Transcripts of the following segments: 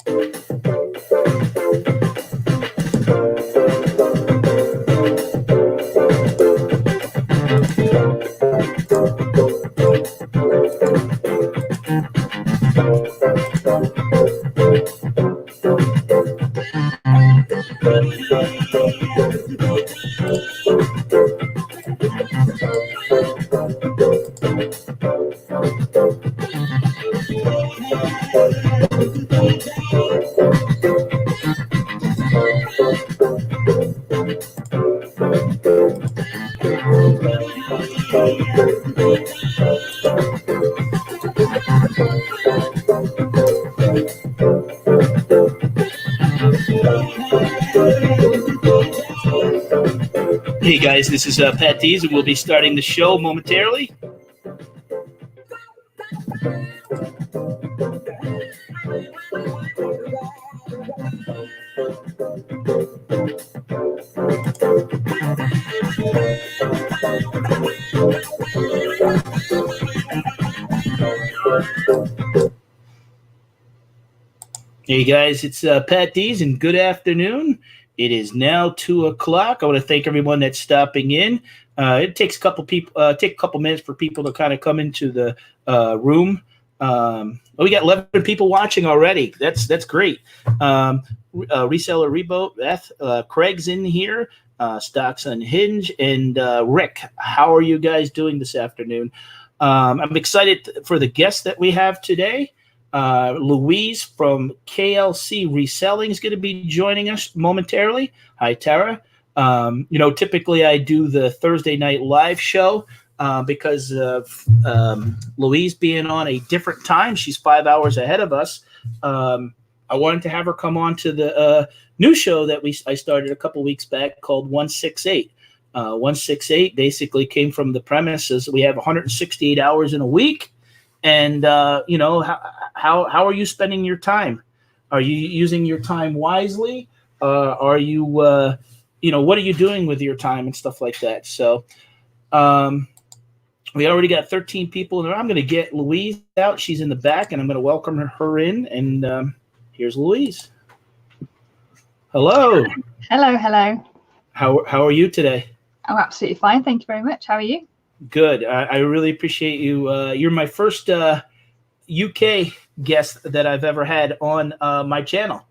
Hey guys, this is Patdees, and we'll be starting the show momentarily. Hey guys, it's Patdees, and good afternoon. It is now 2:00. I want to thank everyone that's stopping in. It takes a couple minutes for people to kind of come into the room. We got 11 people watching already. That's great. Reseller Reboat, Beth, Craig's in here, Stocks Unhinged, and Rick. How are you guys doing this afternoon? I'm excited for the guest that we have today. Louise from KLC Reselling is going to be joining us momentarily. Hi, Tara. Typically I do the Thursday night live show because of Louise being on a different time. She's 5 hours ahead of us. I wanted to have her come on to the new show that I started a couple weeks back called 168. 168 basically came from the premises we have 168 hours in a week. And, how are you spending your time? Are you using your time wisely? Are you, what are you doing with your time and stuff like that? So we already got 13 people in there. I'm going to get Louise out. She's in the back, and I'm going to welcome her in. And here's Louise. Hello. Hello. How are you today? I'm absolutely fine. Thank you very much. How are you? Good. I really appreciate you. You're my first UK guest that I've ever had on my channel.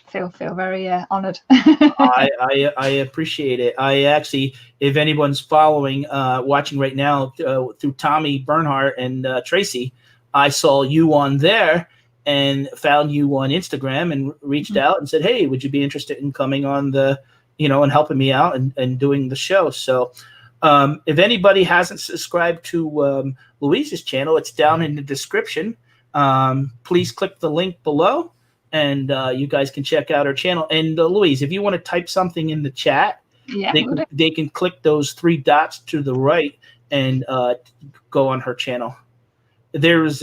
Feel very honored. I appreciate it. I actually, if anyone's watching right now through Tommy Bernhardt and Tracy, I saw you on there and found you on Instagram and reached out and said, hey, would you be interested in coming on the, and helping me out and doing the show? So if anybody hasn't subscribed to Louise's channel, it's down in the description. Please click the link below, and you guys can check out our channel. And Louise, if you want to type something in the chat, they can click those 3 dots to the right and go on her channel. There's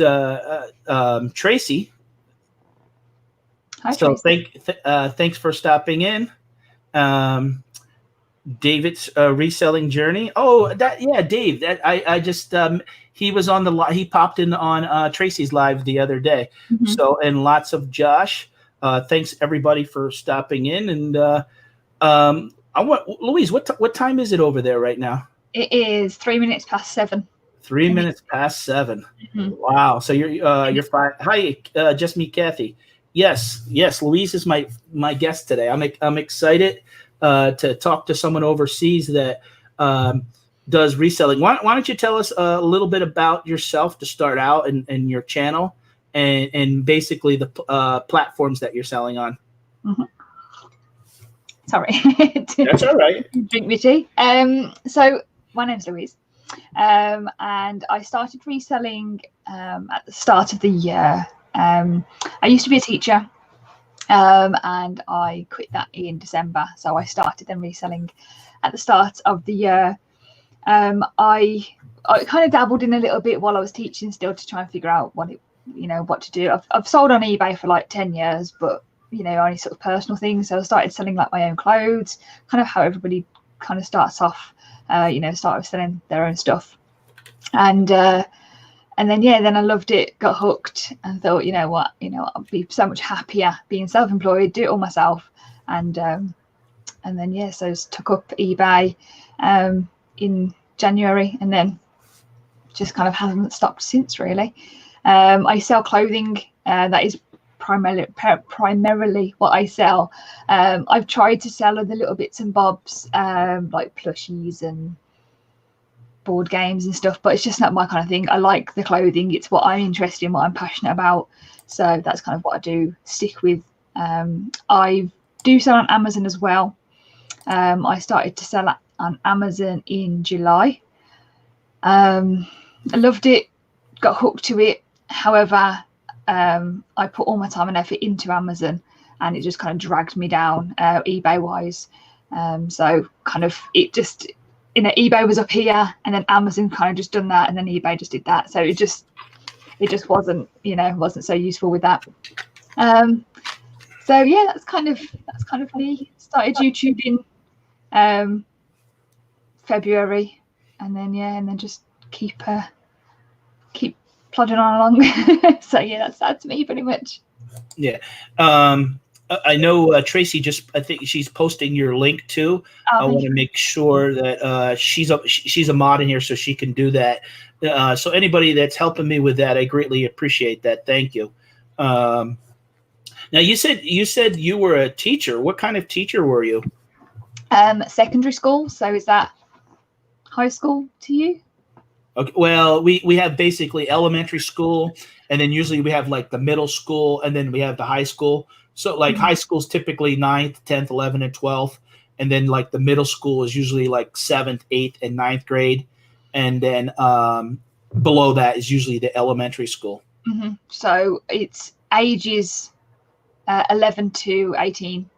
Tracy. Hi, so Tracy. Thanks for stopping in. David's reselling journey. Oh, Dave. I just he was on he popped in on Tracy's live the other day. So, and lots of Josh. Thanks everybody for stopping in. And I want Louise. What time is it over there right now? It is 3 minutes past 7. 3 minutes past 7. Wow. So you're fine. Hi, just me, Kathy. Yes. Louise is my guest today. I'm excited to talk to someone overseas that does reselling. Why don't you tell us a little bit about yourself to start out and your channel and basically the platforms that you're selling on? Sorry. That's all right. Drink my tea. So my name's Louise, and I started reselling at the start of the year. I used to be a teacher. And I quit that in December. So I started then reselling at the start of the year. I kind of dabbled in a little bit while I was teaching still to try and figure out what to do. I've sold on eBay for like 10 years, but only sort of personal things. So I started selling like my own clothes, kind of how everybody kind of starts off, start with selling their own stuff. And and then then I loved it, got hooked, and thought, you know what, I'd be so much happier being self-employed, do it all myself. And then so I took up eBay in January, and then just kind of hasn't stopped since, really. I sell clothing. That is primarily what I sell. I've tried to sell other little bits and bobs, like plushies and board games and stuff, but it's just not my kind of thing. I like the clothing. It's what I'm interested in, what I'm passionate about. So that's kind of what I do stick with. I do sell on Amazon as well. I started to sell on Amazon in July. I loved it, got hooked to it. However, I put all my time and effort into Amazon, and it just kind of dragged me down eBay wise. So kind of it just, eBay was up here, and then Amazon kind of just done that, and then eBay just did that. So it just wasn't, wasn't so useful with that. So yeah, that's kind of me. Started YouTube in February, and then just keep plodding on along. So yeah, that's me pretty much. Yeah. I know Tracy I think she's posting your link too. I want to make sure that she's a mod in here so she can do that. So anybody that's helping me with that, I greatly appreciate that. Thank you. Now you said you were a teacher. What kind of teacher were you? Secondary school. So is that high school to you? Okay. Well, we have basically elementary school, and then usually we have like the middle school, and then we have the high school. So like high school is typically 9th, 10th, 11th, and 12th. And then like the middle school is usually like 7th, 8th, and 9th grade. And then below that is usually the elementary school. Mm-hmm. So it's ages 11 to 18.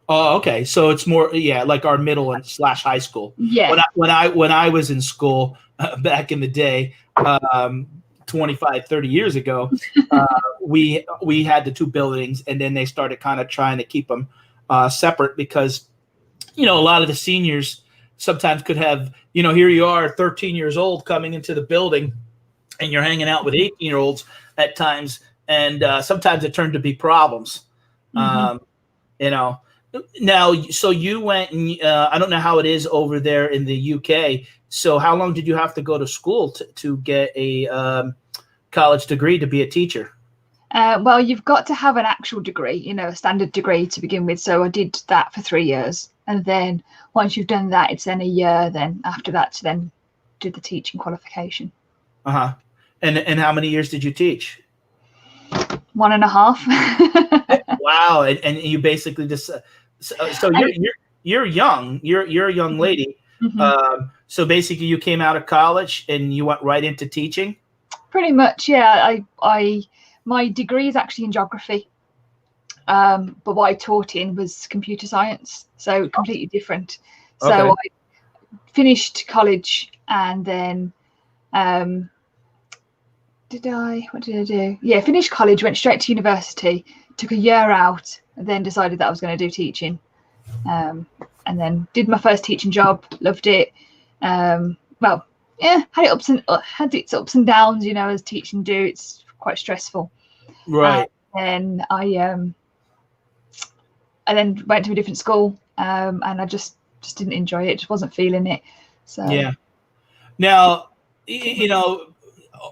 Oh, okay. So it's more, like our middle and / high school. Yeah. When I was in school back in the day, 25, 30 years ago, we had the two buildings, and then they started kind of trying to keep them separate because, a lot of the seniors sometimes could have, here you are 13 years old coming into the building, and you're hanging out with 18-year-olds at times. And sometimes it turned to be problems, Now, so you went, and I don't know how it is over there in the UK. So how long did you have to go to school to get a college degree to be a teacher? Well, you've got to have an actual degree, a standard degree to begin with. So I did that for 3 years. And then once you've done that, it's then a year then after that to then do the teaching qualification. Uh-huh. And how many years did you teach? 1.5. Wow. And you basically just so you're young. You're a young lady. Mm-hmm. So basically you came out of college and you went right into teaching? Pretty much, yeah. My degree is actually in geography, but what I taught in was computer science, so completely different. So okay. I finished college, and then what did I do? Yeah, finished college, went straight to university, took a year out, and then decided that I was going to do teaching. And then did my first teaching job, loved it. Well, yeah, had its ups and downs, as teaching do. It's quite stressful. Right. And I then went to a different school, and I just didn't enjoy it. Just wasn't feeling it. So yeah. Now,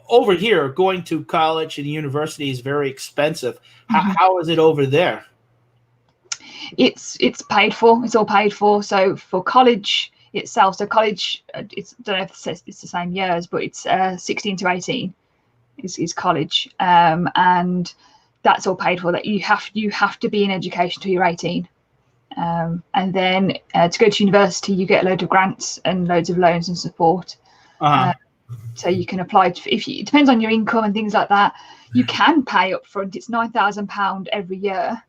over here, going to college and university is very expensive. How is it over there? It's paid for. It's all paid for. So for college itself, college, I don't know if it's the same years, but it's 16 to 18 is college, and that's all paid for. That you have to be in education till you're 18, and then to go to university, you get a load of grants and loads of loans and support. So you can apply it depends on your income and things like that. You can pay up front. It's £9,000 every year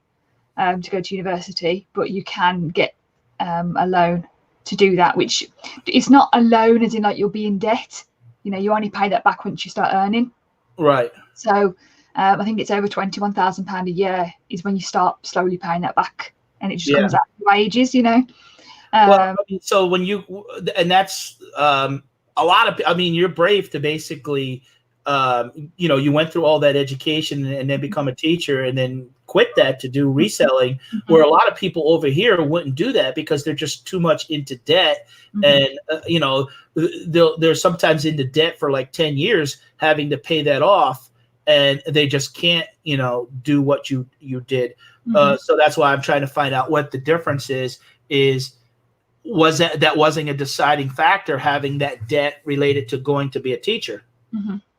to go to university, but you can get a loan to do that, which it's not a loan as in like you'll be in debt. You only pay that back once you start earning. Right. So I think it's over £21,000 a year is when you start slowly paying that back, and it just comes out of wages, Well, so when and that's a lot of, you're brave to basically you went through all that education and then become a teacher and then quit that to do reselling, where a lot of people over here wouldn't do that because they're just too much into debt. And, they're sometimes into debt for like 10 years, having to pay that off. And they just can't, do what you did. So that's why I'm trying to find out what the difference is was that wasn't a deciding factor, having that debt related to going to be a teacher.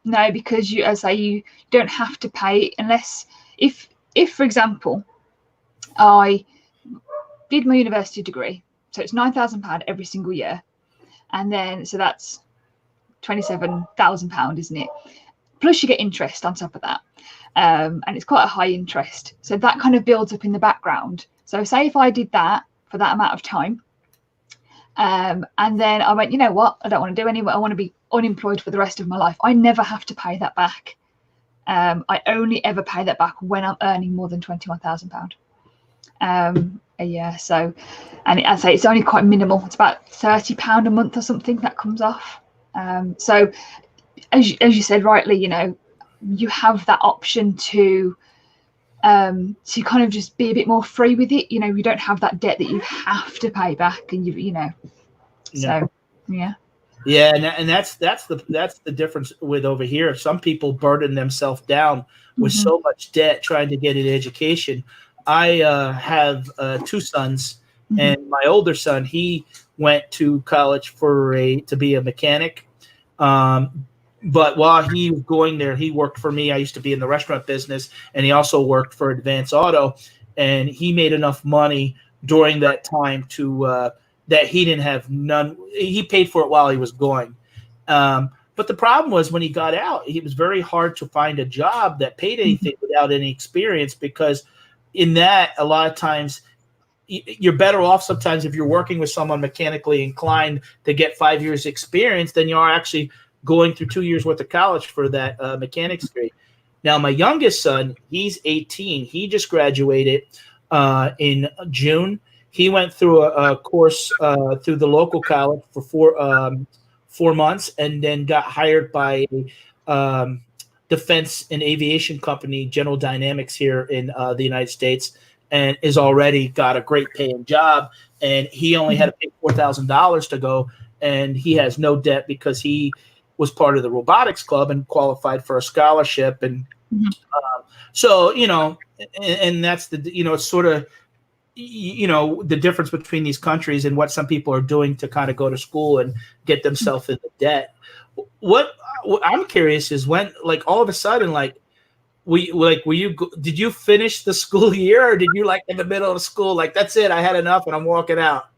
No, because you don't have to pay unless if for example, I did my university degree, so it's £9,000 every single year, and then so that's £27,000, isn't it? Plus you get interest on top of that, and it's quite a high interest, so that kind of builds up in the background. So say if I did that for that amount of time, and then I went, you know what, I don't want to do any, I want to be unemployed for the rest of my life, I never have to pay that back. I only ever pay that back when I'm earning more than £21,000 a year. So, and I say it's only quite minimal. It's about £30 a month or something that comes off. So, as you said rightly, you have that option to kind of just be a bit more free with it. You don't have that debt that you have to pay back, and So, yeah. Yeah, and that's the difference with over here. Some people burden themselves down with so much debt trying to get an education. I have 2 sons, and my older son, he went to college to be a mechanic. But while he was going there, he worked for me. I used to be in the restaurant business, and he also worked for Advance Auto, and he made enough money during that time to that he didn't have none. He paid for it while he was going. But the problem was when he got out, it was very hard to find a job that paid anything without any experience, because in that, a lot of times you're better off sometimes if you're working with someone mechanically inclined to get 5 years experience than you are actually going through 2 years worth of college for that mechanics degree. Now, my youngest son, he's 18. He just graduated in June. He went through a course through the local college for 4 months, and then got hired by a defense and aviation company, General Dynamics, here in the United States, and is already got a great paying job. And he only had to pay $4,000 to go, and he has no debt because he was part of the robotics club and qualified for a scholarship. And so, and that's it's sort of, the difference between these countries and what some people are doing to kind of go to school and get themselves into debt. What I'm curious is when, like, all of a sudden, did you finish the school year, or did you, like, in the middle of school, like, that's it, I had enough and I'm walking out?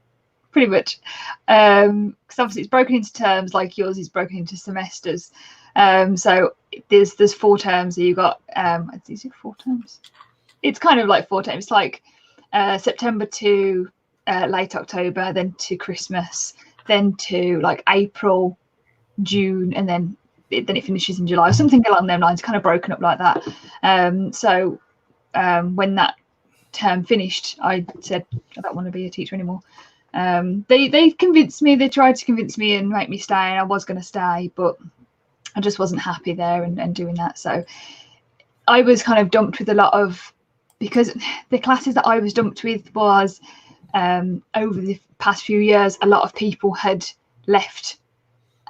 Pretty much. Because obviously it's broken into terms, like yours is broken into semesters. So there's 4 terms. So you got, is it 4 terms? It's kind of like 4 terms. It's like September to late October, then to Christmas, then to like April, June, and then it finishes in July, something along those lines, kind of broken up like that. So when that term finished, I said I don't want to be a teacher anymore. They convinced me, they tried to convince me and make me stay, and I was going to stay, but I just wasn't happy there and doing that. So I was kind of dumped with a lot of, because the classes that I was dumped with was over the past few years, a lot of people had left.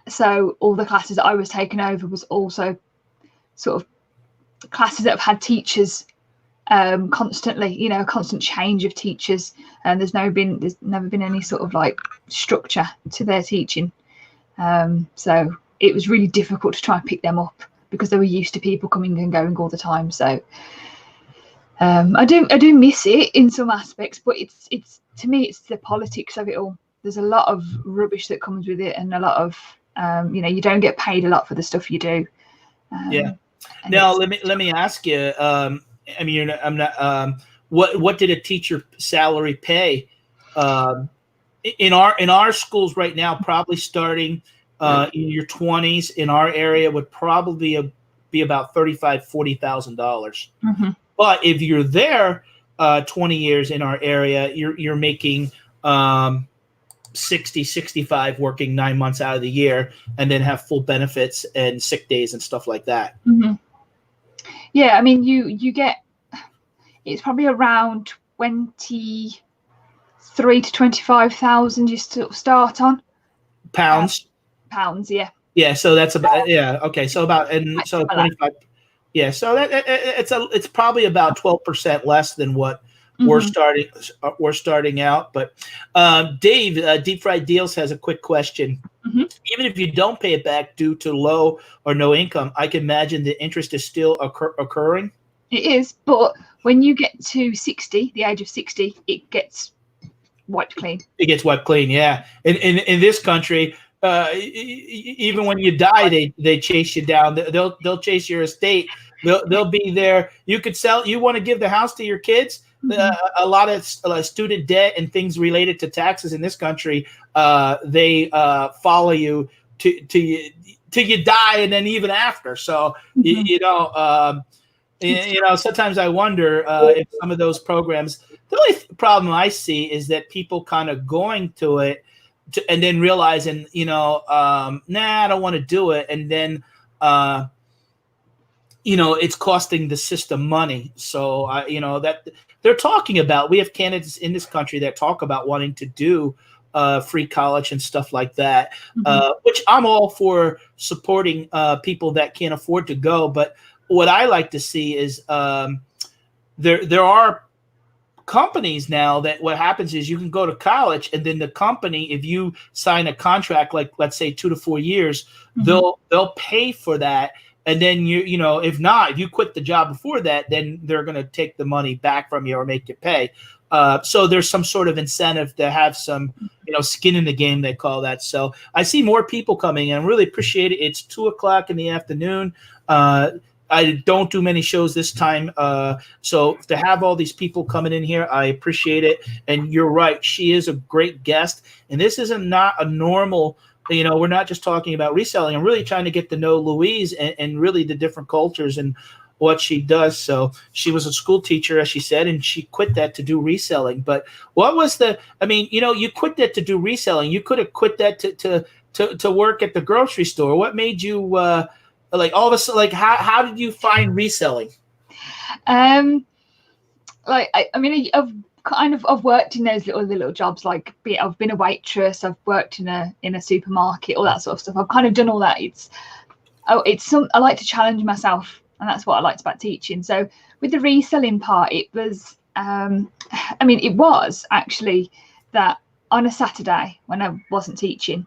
So all the classes that I was taking over was also sort of classes that have had teachers constantly, a constant change of teachers, and there's never been any sort of like structure to their teaching. So it was really difficult to try and pick them up because they were used to people coming and going all the time. So I do miss it in some aspects, but it's to me, it's the politics of it all. There's a lot of rubbish that comes with it, and a lot of you don't get paid a lot for the stuff you do. Now let me ask you. I mean, I'm not. What did a teacher salary pay? In our schools right now, probably starting in your 20s in our area would probably be about $35,000-$40,000. But if you're there 20 years in our area, you're making 60, 65 working 9 months out of the year and then have full benefits and sick days and stuff like that. Mm-hmm. Yeah, I mean, you get, it's probably around 23 to 25,000 you start on. Pounds? Pounds, yeah. Yeah, so that's about, yeah, okay, so about, and so 25, yeah, so that it's probably about 12% less than what we're starting out. But Dave, Deep Fried Deals has a quick question. Even if you don't pay it back due to low or no income, I can imagine the interest is still occurring. It is, but when you get to 60, the age of 60, it gets wiped clean. It gets wiped clean, yeah. In this country, even when you die, they chase you down. They'll chase your estate. They'll be there. You could sell. You want to give the house to your kids. A lot of student debt and things related to taxes in this country, they follow you till you die, and then even after. So you know, sometimes I wonder if some of those programs. The only problem I see is that people kind of going to it and then realizing, nah, I don't want to do it, and then it's costing the system money. So that they're talking about. We have candidates in this country that talk about wanting to do free college and stuff like that, which I'm all for supporting people that can't afford to go. But what I like to see is there are companies now that what happens is you can go to college, and then the company, if you sign a contract, like let's say 2 to 4 years, they'll pay for that. And then if not, if you quit the job before that, then they're going to take the money back from you or make you pay. So there's some sort of incentive to have some, skin in the game, they call that. So I see more people coming in. I really appreciate it. It's 2:00 in the afternoon. I don't do many shows this time. So to have all these people coming in here, I appreciate it. And you're right. She is a great guest. And this is not a normal, we're not just talking about reselling. I'm really trying to get to know Louise and really the different cultures and what she does. So she was a school teacher, as she said, and she quit that to do reselling. But what was you quit that to do reselling. You could have quit that to work at the grocery store. What made you all of a sudden, how did you find reselling? I've worked in those little jobs, I've been a waitress, I've worked in a supermarket, all that sort of stuff. I've kind of done all that. I like to challenge myself, and that's what I liked about teaching. So with the reselling part, it was it was actually that on a Saturday when I wasn't teaching,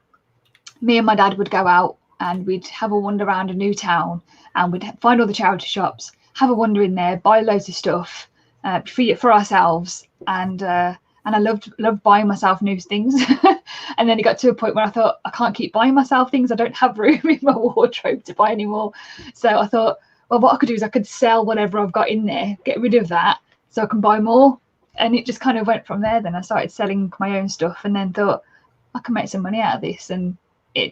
me and my dad would go out and we'd have a wander around a new town, and we'd find all the charity shops, have a wander in there, buy loads of stuff for ourselves, and I loved buying myself new things. And then it got to a point where I thought, I can't keep buying myself things. I don't have room in my wardrobe to buy anymore. So I thought, well, what I could do is I could sell whatever I've got in there, get rid of that, so I can buy more. And it just kind of went from there. Then I started selling my own stuff, and then thought, I can make some money out of this. And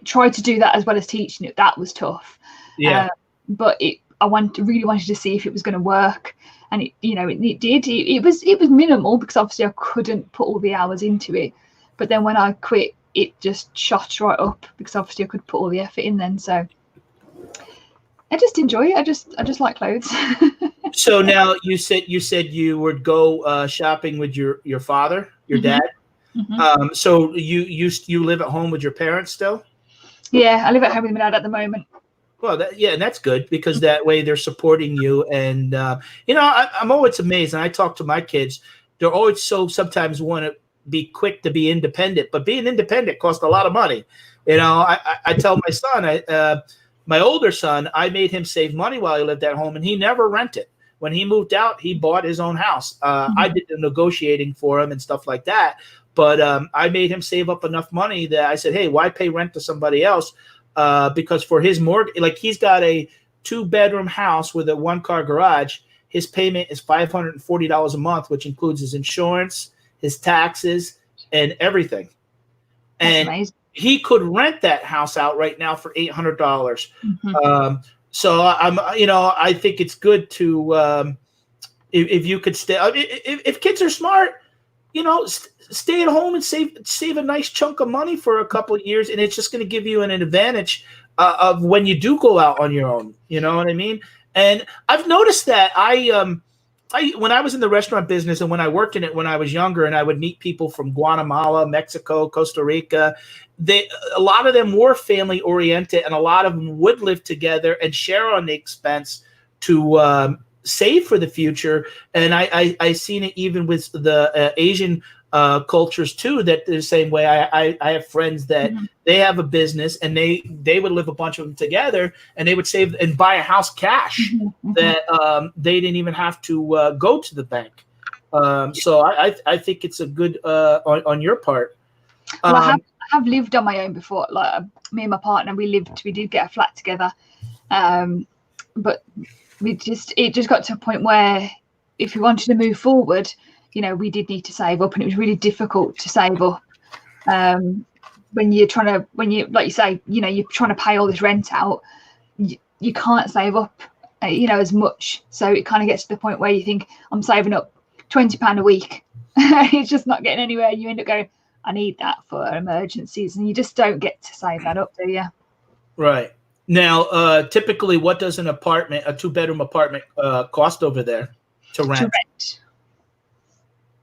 tried to do that as well as teaching it. That was tough. Yeah. But I really wanted to see if it was going to work, and it did. It was minimal because obviously I couldn't put all the hours into it. But then when I quit, it just shot right up because obviously I could put all the effort in then. So I just enjoy it. I just like clothes. So now you said you would go shopping with your father, your dad. So you live at home with your parents still? Yeah, I live at home with my dad at the moment. Well, and that's good because that way they're supporting you. And I'm always amazed, and I talk to my kids. They're always sometimes want to be quick to be independent, but being independent costs a lot of money. I tell my son, my older son, I made him save money while he lived at home, and he never rented. When he moved out, he bought his own house. I did the negotiating for him and stuff like that. But I made him save up enough money that I said, hey, why pay rent to somebody else? Because for his mortgage, he's got a 2-bedroom house with a 1-car garage. His payment is $540 a month, which includes his insurance, his taxes, and everything. That's amazing. He could rent that house out right now for $800. So I think it's good to if you could stay. If kids are smart, stay at home and save a nice chunk of money for a couple of years, and it's just going to give you an advantage of when you do go out on your own. You know what I mean? And I've noticed that when I was in the restaurant business and when I worked in it when I was younger, and I would meet people from Guatemala, Mexico, Costa Rica, a lot of them were family oriented, and a lot of them would live together and share on the expense to save for the future. And I seen it even with the Asian cultures too, that the same way. I have friends that they have a business, and they would live a bunch of them together, and they would save and buy a house cash that they didn't even have to go to the bank. So I think it's a good on your part. Well, I have lived on my own before. Like me and my partner, we did get a flat together, but it just got to a point where if we wanted to move forward, we did need to save up, and it was really difficult to save up when you like you say, you're trying to pay all this rent out. You can't save up as much, so it kind of gets to the point where you think, I'm saving up £20 a week. It's just not getting anywhere. You end up going, I need that for emergencies, and you just don't get to save that up, do you? Right. Now, typically, what does a 2-bedroom apartment cost over there to rent?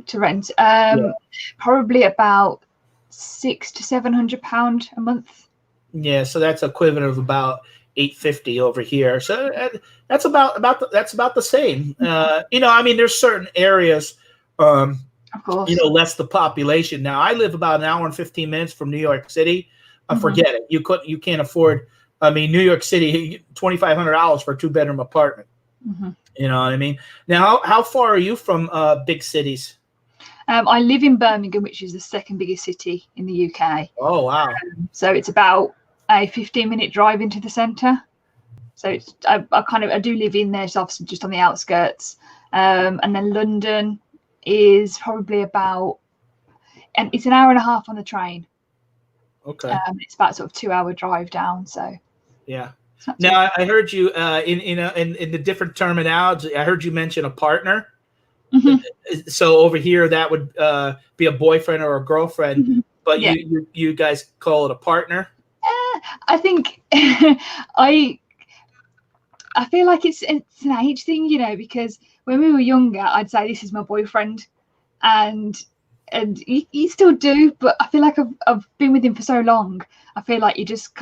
To rent, probably about £600 to £700 a month. Yeah, so that's equivalent of about $850 over here. So that's about the same. There's certain areas, of course, less the population. Now, I live about an hour and 15 minutes from New York City. Forget it. You can't afford. New York City, $2,500 for a 2-bedroom apartment. You know what I mean? Now, how far are you from big cities? I live in Birmingham, which is the second biggest city in the UK. Oh, wow. So it's about a 15-minute drive into the centre. So I do live in there, obviously just on the outskirts. And then London is probably and it's an hour and a half on the train. Okay. It's about sort of 2-hour drive down. So yeah. Now I heard you in the different terminology. I heard you mention a partner. So over here, that would be a boyfriend or a girlfriend, but you guys call it a partner. I think I feel like it's an age thing, because when we were younger, I'd say this is my boyfriend, and you still do, but I feel like I've been with him for so long. I feel like it's just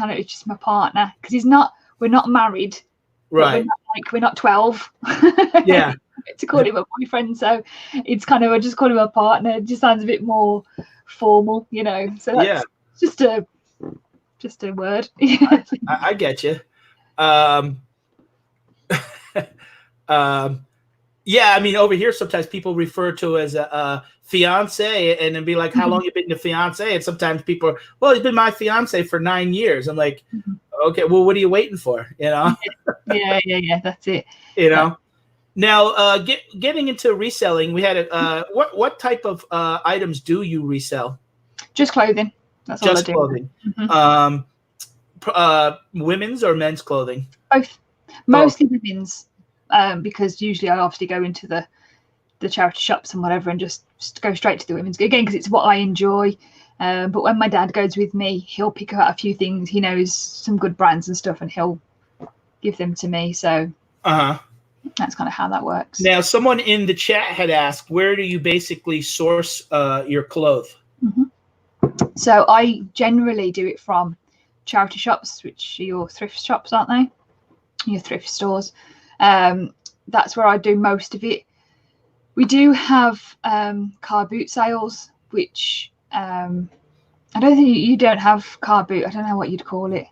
my partner, because we're not married, right? We're not 12. Yeah. To call him a boyfriend, so it's I just call him a partner. It just sounds a bit more formal, So that's just a word. I get you. Over here sometimes people refer to as a fiance, and then be like, "How long you been the fiance?" And sometimes people are, "Well, he's been my fiance for 9 years." I'm like, "Okay, well, what are you waiting for?" Yeah. That's it. Now, getting into reselling, we had what type of items do you resell? Just clothing. That's all I do. Just clothing. Women's or men's clothing? Both. Mostly women's, because usually I obviously go into the charity shops and whatever, and just go straight to the women's again, because it's what I enjoy. But when my dad goes with me, he'll pick out a few things. He knows some good brands and stuff, and he'll give them to me. So. That's kind of how that works. Now, someone in the chat had asked, where do you basically source your clothes? So I generally do it from charity shops, which are your thrift shops, aren't they? Your thrift stores. That's where I do most of it. We do have car boot sales, which I don't think you don't have car boot. I don't know what you'd call it.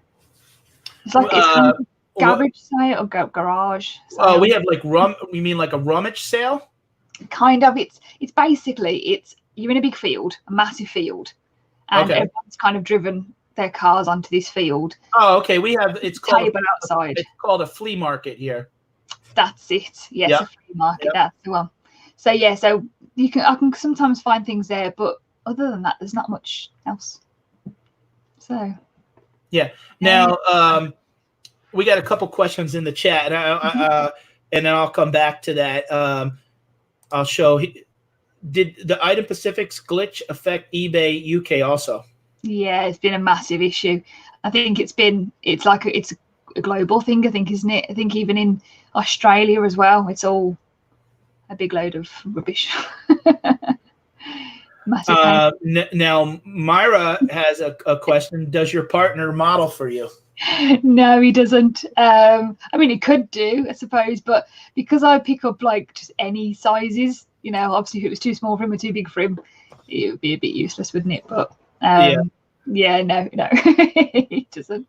It's like it's garage sale or garage sale. Oh, we have you mean like a rummage sale? Kind of. It's basically you're in a big field, a massive field, and everyone's kind of driven their cars onto this field. Oh, okay. It's called outside. It's called a flea market here. That's it. Yes, a flea market. That's the one. So so I can sometimes find things there, but other than that, there's not much else. So. Yeah. Now, we got a couple questions in the chat, and then I'll come back to that. I'll show did the Item Pacific's glitch affect eBay UK also? Yeah, it's been a massive issue. I think it's a global thing, I think, isn't it? I think even in Australia as well, it's all a big load of rubbish. Massive now, Myra has a question. Does your partner model for you? No, he doesn't. I mean, he could do, I suppose, but because I pick up like just any sizes, you know, obviously if it was too small for him or too big for him, it would be a bit useless, wouldn't it? But yeah, no, he doesn't.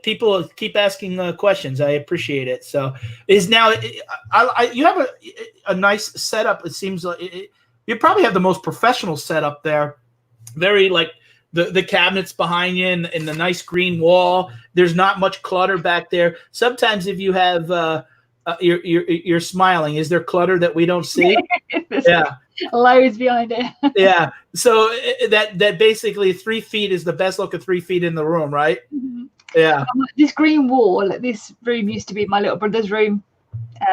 People keep asking questions. I appreciate it. So you have a nice setup. It seems like you probably have the most professional setup there. Very like the cabinets behind you and the nice green wall. There's not much clutter back there. Sometimes if you have you're smiling. Is there clutter that we don't see? Yeah. Loads behind it. Yeah. So that basically 3 feet is the best looking 3 feet in the room, right? Mm-hmm. Yeah. This green wall, this room used to be my little brother's room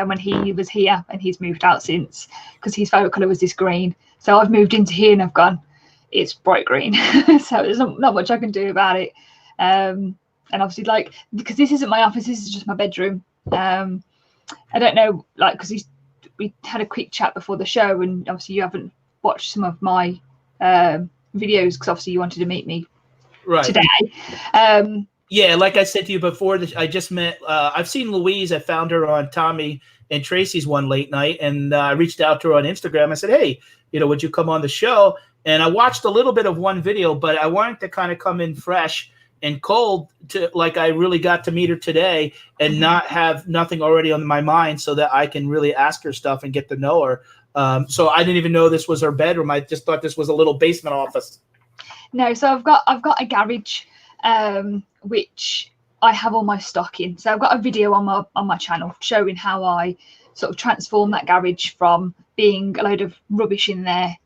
when he was here, and he's moved out since because his favourite colour was this green. So I've moved into here and I've gone, it's bright green. So there's not much I can do about it. And obviously, like, because this isn't my office, this is just my bedroom. I don't know, like, because we had a quick chat before the show, and obviously you haven't watched some of my videos because obviously you wanted to meet me today. Yeah, like I said to you before, I just met. I've seen Louise. I found her on Tommy and Tracy's one late night, and I reached out to her on Instagram. I said, "Hey, would you come on the show?" And I watched a little bit of one video, but I wanted to kind of come in fresh and cold to like I really got to meet her today and not have nothing already on my mind, so that I can really ask her stuff and get to know her. So I didn't even know this was her bedroom. I just thought this was a little basement office. No, so I've got a garage, which I have all my stock in. So I've got a video on my channel showing how I sort of transform that garage from being a load of rubbish in there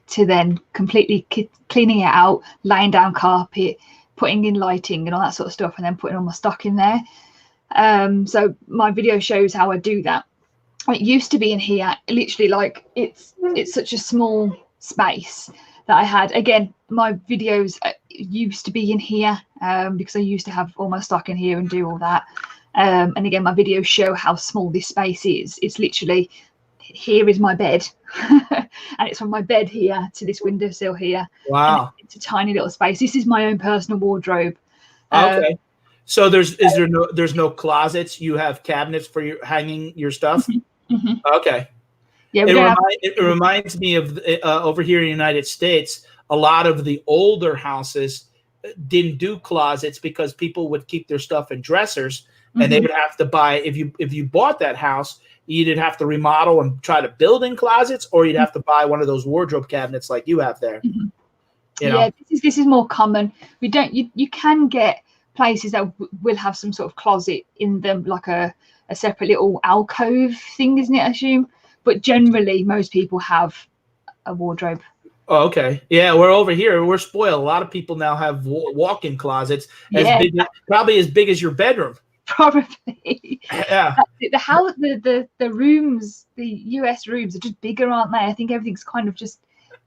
to then completely cleaning it out, laying down carpet, putting in lighting and all that sort of stuff, and then putting all my stock in there. So my video shows how I do that. It used to be in here, literally, like it's such a small space that I had. Again, my videos used to be in here because I used to have all my stock in here and do all that. And again, my videos show how small this space is. It's literally, here is my bed, and it's from my bed here to this windowsill here. Wow, it's a tiny little space. This is my own personal wardrobe. Okay, so there's no closets. You have cabinets for your hanging your stuff. Mm-hmm. Okay. Yeah, it reminds me of over here in the United States. A lot of the older houses didn't do closets because people would keep their stuff in dressers, and they would have to buy. If you bought that house, you'd have to remodel and try to build in closets, or you'd have to buy one of those wardrobe cabinets like you have there. Yeah, this is more common. We don't. You can get places that will have some sort of closet in them, like a separate little alcove thing, isn't it? I assume. But generally, most people have a wardrobe. Oh, okay. Yeah, we're over here. We're spoiled. A lot of people now have walk-in closets probably as big as your bedroom. Probably. Yeah. The rooms, the US rooms are just bigger, aren't they? I think everything's kind of just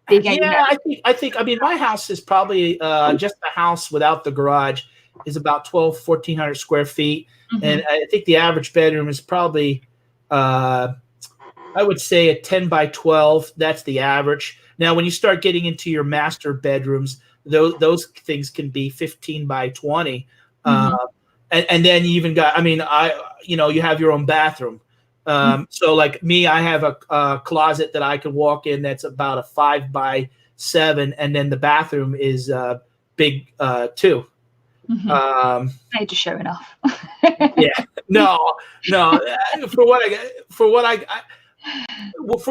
big. Yeah, I think. I mean, my house is probably just the house without the garage is about 1,400 square feet, and I think the average bedroom is probably. I would say a 10 by 12. That's the average. Now, when you start getting into your master bedrooms, those things can be 15 by 20. And then you even got, I mean, you have your own bathroom. So like me, I have a closet that I can walk in that's about a 5 by 7. And then the bathroom is big too. You're just showing off. Yeah, no. For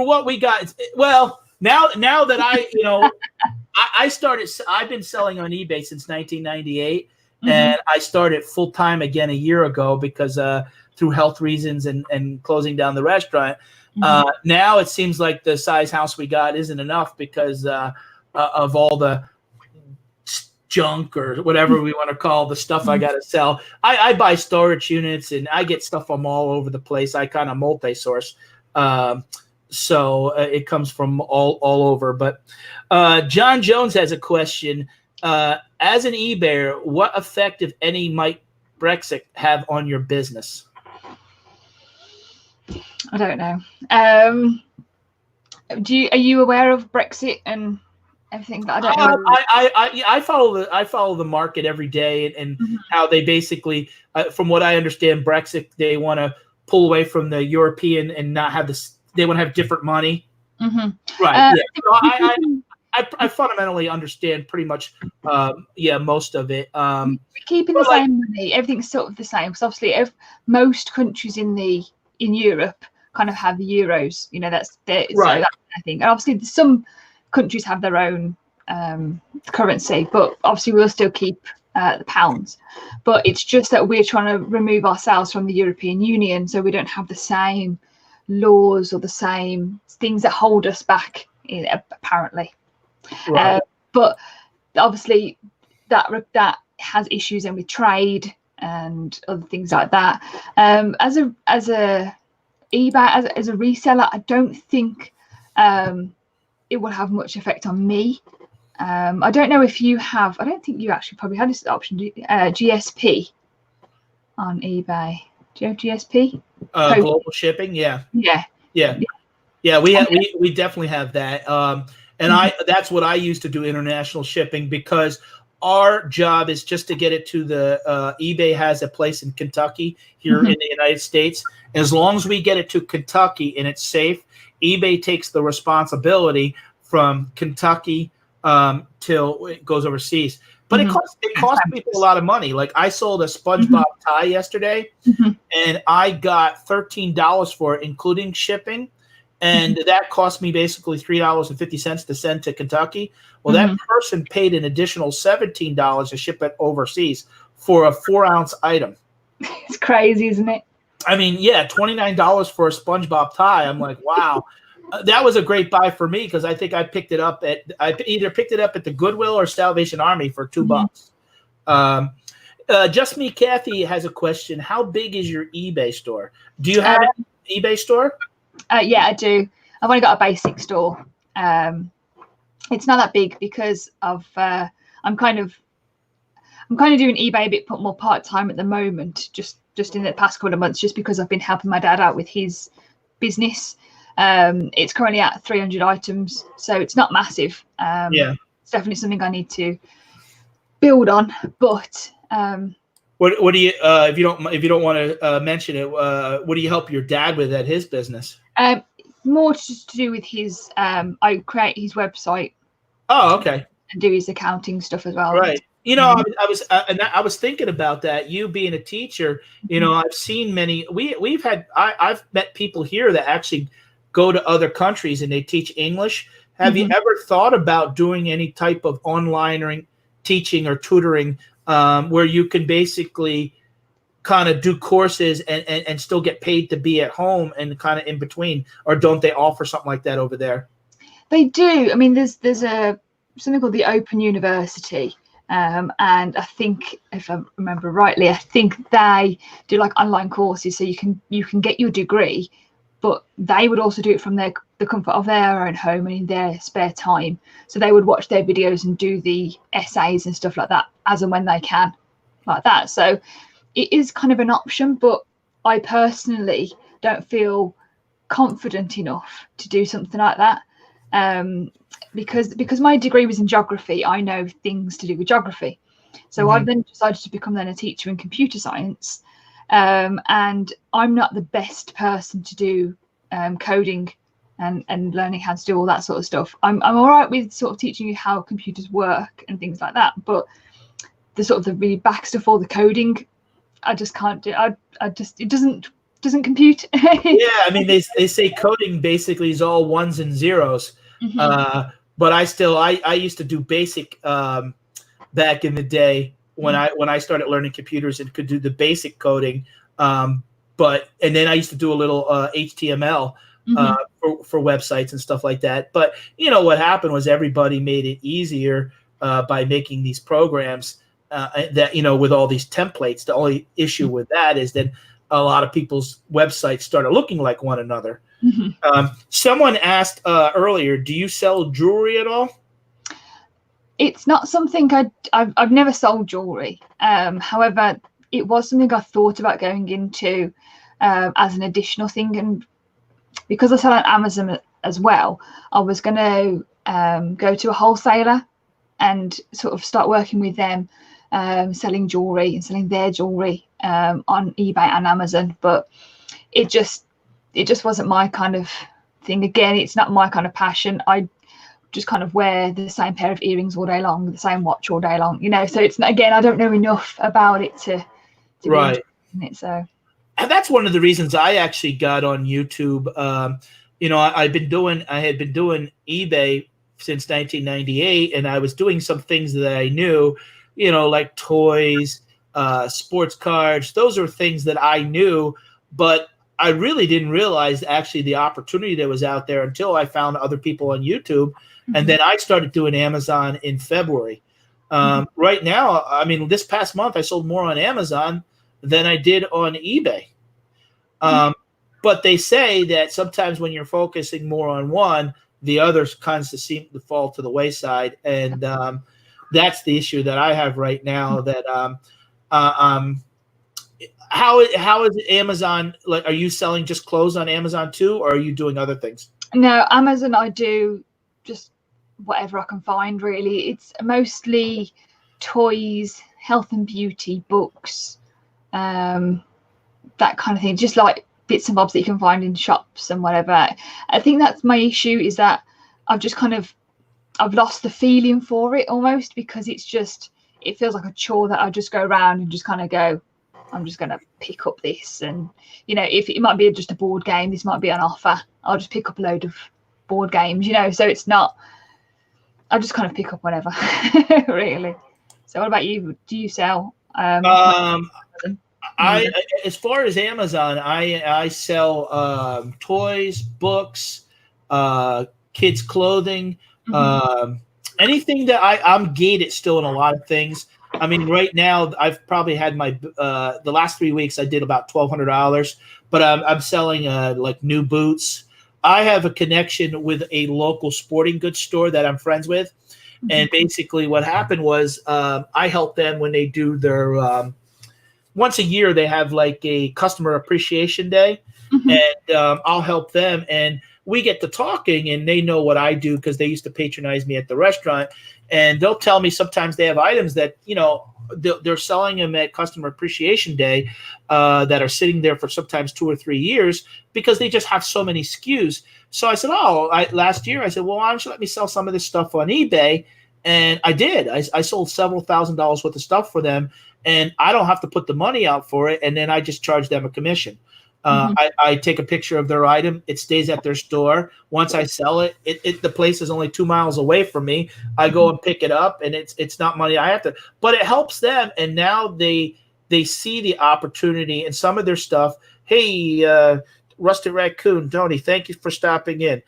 what we got. Well, now that I've been selling on eBay since 1998, and I started full time again a year ago because through health reasons and closing down the restaurant. Now it seems like the size house we got isn't enough because of all the junk or whatever we want to call the stuff I got to sell. I buy storage units and I get stuff from all over the place. I kind of multi-source. So it comes from all over. But John Jones has a question. As an eBayer, what effect, if any, might Brexit have on your business? I don't know. Are you aware of Brexit and everything? I don't know. I follow the market every day, and how they basically, from what I understand, Brexit, they want to pull away from the European and not have this. They want to have different money. Right. Yeah. So I fundamentally understand pretty much. Most of it. We're keeping the same money. Everything's sort of the same. Because obviously, if most countries in Europe kind of have the euros, that's right. So that's, I think, and obviously some countries have their own currency, but obviously we'll still keep the pounds. But it's just that we're trying to remove ourselves from the European Union, so we don't have the same laws or the same things that hold us back, apparently. Right. But obviously that has issues in with trade and other things like that. As a eBay, as a reseller, I don't think it will have much effect on me. I don't know if you have. I don't think you actually probably had this option. GSP on eBay. Do you have GSP? Global shipping. Yeah. We definitely have that. And that's what I used to do, international shipping, because our job is just to get it to the eBay has a place in Kentucky here in the United States. As long as we get it to Kentucky and it's safe, eBay takes the responsibility from Kentucky till it goes overseas. But it costs people a lot of money. Like, I sold a SpongeBob tie yesterday, and I got $13 for it, including shipping. And that cost me basically $3.50 to send to Kentucky. Well, that person paid an additional $17 to ship it overseas for a 4-ounce item. It's crazy, isn't it? I mean, yeah, $29 for a SpongeBob tie. I'm like, wow. That was a great buy for me, because I think I either picked it up at the Goodwill or Salvation Army for $2. Just Me Kathy has a question. How big is your eBay store? Do you have an eBay store? Yeah, I do. I've only got a basic store. It's not that big because of I'm kind of doing eBay a bit more part-time at the moment, just in the past couple of months, just because I've been helping my dad out with his business. It's currently at 300 items, so it's not massive. It's definitely something I need to build on. But what do you if you don't want to mention it, what do you help your dad with at his business? More just to do with his I create his website. Oh, okay. And do his accounting stuff as well. Right. I was thinking about that. You being a teacher, I've seen many. I've met people here that actually go to other countries and they teach English. Have you ever thought about doing any type of online teaching or tutoring where you can basically kind of do courses and still get paid to be at home and kind of in between? Or don't they offer something like that over there? They do. I mean, there's something called the Open University. And I think, if I remember rightly, I think they do like online courses, so you can get your degree, but they would also do it from the comfort of their own home and in their spare time. So they would watch their videos and do the essays and stuff like that as and when they can, like that. So it is kind of an option, but I personally don't feel confident enough to do something like that. Because my degree was in geography, I know things to do with geography. So I've then decided to become a teacher in computer science. And I'm not the best person to do coding and learning how to do all that sort of stuff. I'm all right with sort of teaching you how computers work and things like that, but the sort of the really back stuff, all the coding, I just can't do. It doesn't compute. Yeah, I mean, they say coding basically is all ones and zeros. But I used to do basic back in the day when I started learning computers and could do the basic coding. And then I used to do a little HTML for websites and stuff like that. But what happened was everybody made it easier by making these programs that with all these templates. The only issue with that is that a lot of people's websites started looking like one another. Mhm. Someone asked earlier, do you sell jewelry at all? It's not something I've never sold jewelry. However, it was something I thought about going into as an additional thing, and because I sell on Amazon as well, I was going to go to a wholesaler and sort of start working with them, selling jewelry and selling their jewelry on eBay and Amazon. But it just wasn't my kind of thing. Again, it's not my kind of passion. I just kind of wear the same pair of earrings all day long, the same watch all day long, so it's not, again, I don't know enough about it to Right. be in it. So And that's one of the reasons I actually got on YouTube. I had been doing eBay since 1998, and I was doing some things that I knew, like toys, sports cards. Those are things that I knew, but I really didn't realize actually the opportunity that was out there until I found other people on YouTube. And then I started doing Amazon in February. Right now, I mean, this past month, I sold more on Amazon than I did on eBay. But they say that sometimes when you're focusing more on one, the others kinds of seem to fall to the wayside. And that's the issue that I have right now. That how is Amazon, like, are you selling just clothes on Amazon too, or are you doing other things? No, Amazon, I do just whatever I can find, really. It's mostly toys, health and beauty, books, that kind of thing, just like bits and bobs that you can find in shops and whatever. I think that's my issue, is that I've lost the feeling for it almost, because it feels like a chore that I just go around and just kind of go, I'm just going to pick up this. And, if it might be just a board game, this might be an offer, I'll just pick up a load of board games, so it's not, I just kind of pick up whatever, really. So what about you? Do you sell? As far as Amazon, I sell toys, books, kids' clothing, anything that I'm gated still in a lot of things. I mean, right now I've probably had my the last 3 weeks I did about $1,200, but I'm selling like new boots. I have a connection with a local sporting goods store that I'm friends with, and basically what happened was I help them when they do their once a year they have like a customer appreciation day, and I'll help them, and we get to talking, and they know what I do because they used to patronize me at the restaurant, and they'll tell me sometimes they have items that they're selling them at customer appreciation day that are sitting there for sometimes 2 or 3 years because they just have so many SKUs. So I said, last year I said, well, why don't you let me sell some of this stuff on eBay? And I did. I sold several $1,000s worth of stuff for them, and I don't have to put the money out for it, and then I just charge them a commission. I take a picture of their item. It stays at their store. Once I sell it, the place is only 2 miles away from me. I go and pick it up, and it's not money I have to. But it helps them, and now they see the opportunity in some of their stuff. Hey, Rusted Raccoon, Tony, thank you for stopping in.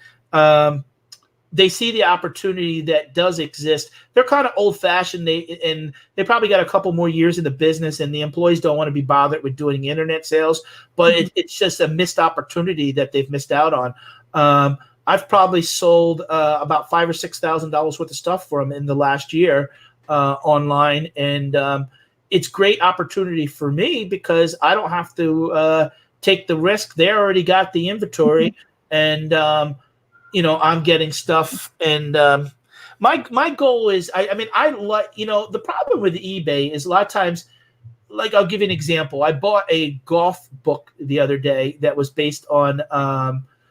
They see the opportunity that does exist. They're kind of old-fashioned, and they probably got a couple more years in the business, and the employees don't want to be bothered with doing internet sales, but it's just a missed opportunity that they've missed out on. I've probably sold about $5,000 or $6,000 worth of stuff for them in the last year online, and it's great opportunity for me because I don't have to take the risk. They already got the inventory, and I'm getting stuff, and my goal is, I mean, I like, the problem with eBay is a lot of times, like, I'll give you an example. I bought a golf book the other day that was based on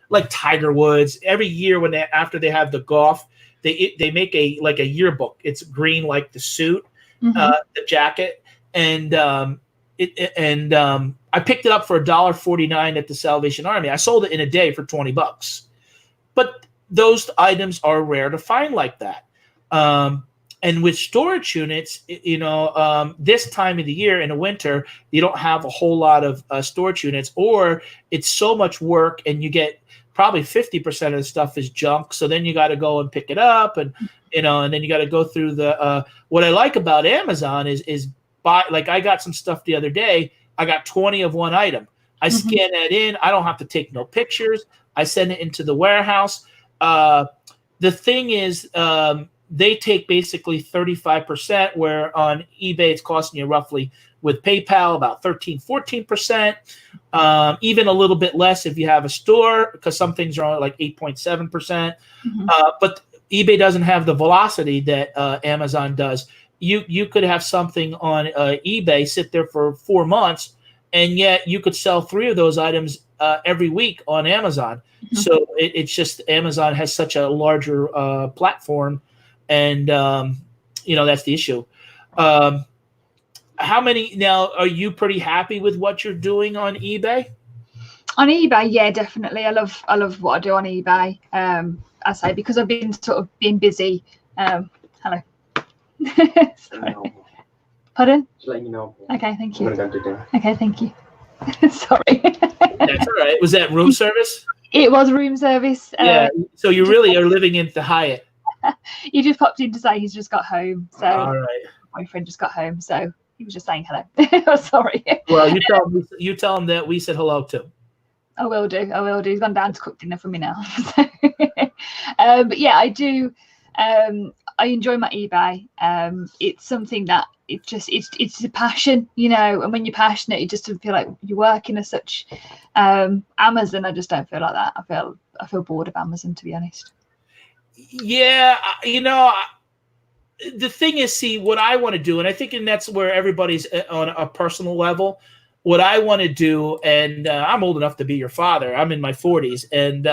like Tiger Woods. Every year after they have the golf, they make a yearbook. It's green like the suit, the jacket, and I picked it up for $1.49 at the Salvation Army. I sold it in a day for $20. But those items are rare to find like that. And with storage units, this time of the year in the winter, you don't have a whole lot of storage units, or it's so much work and you get probably 50% of the stuff is junk. So then you got to go and pick it up, and then you got to go through the, what I like about Amazon is buy, like I got some stuff the other day. I got 20 of one item. I scan that in. I don't have to take no pictures. I send it into the warehouse. The thing is, they take basically 35%, where on eBay it's costing you roughly, with PayPal, about 13-14%, even a little bit less if you have a store, because some things are only like 8.7%. But eBay doesn't have the velocity that Amazon does. You could have something on eBay sit there for 4 months, and yet you could sell 3 of those items every week on Amazon. So it's just Amazon has such a larger platform, and that's the issue. How many now? Are you pretty happy with what you're doing on eBay? On eBay, yeah, definitely. I love what I do on eBay. I say, because I've been sort of been busy. Hello. Sorry. Pardon? Just letting you know. Okay, thank you. I'm gonna go to dinner. Okay, thank you. Sorry. That's all right. Was that room service? It was room service. Yeah. So you really are living in the Hyatt. He just popped in to say he's just got home. So all right. My boyfriend just got home, so he was just saying hello. Sorry. Well, you tell him that we said hello too. I will do. He's gone down to cook dinner for me now. But yeah, I do. I enjoy my eBay. It's something that it's a passion, and when you're passionate, it just doesn't feel like you're working as such. Amazon, I just don't feel like that. I feel bored of Amazon, to be honest. Yeah, the thing is, see, what I want to do, and I think, and that's where everybody's on a personal level. What I want to do, and I'm old enough to be your father. I'm in my 40s, and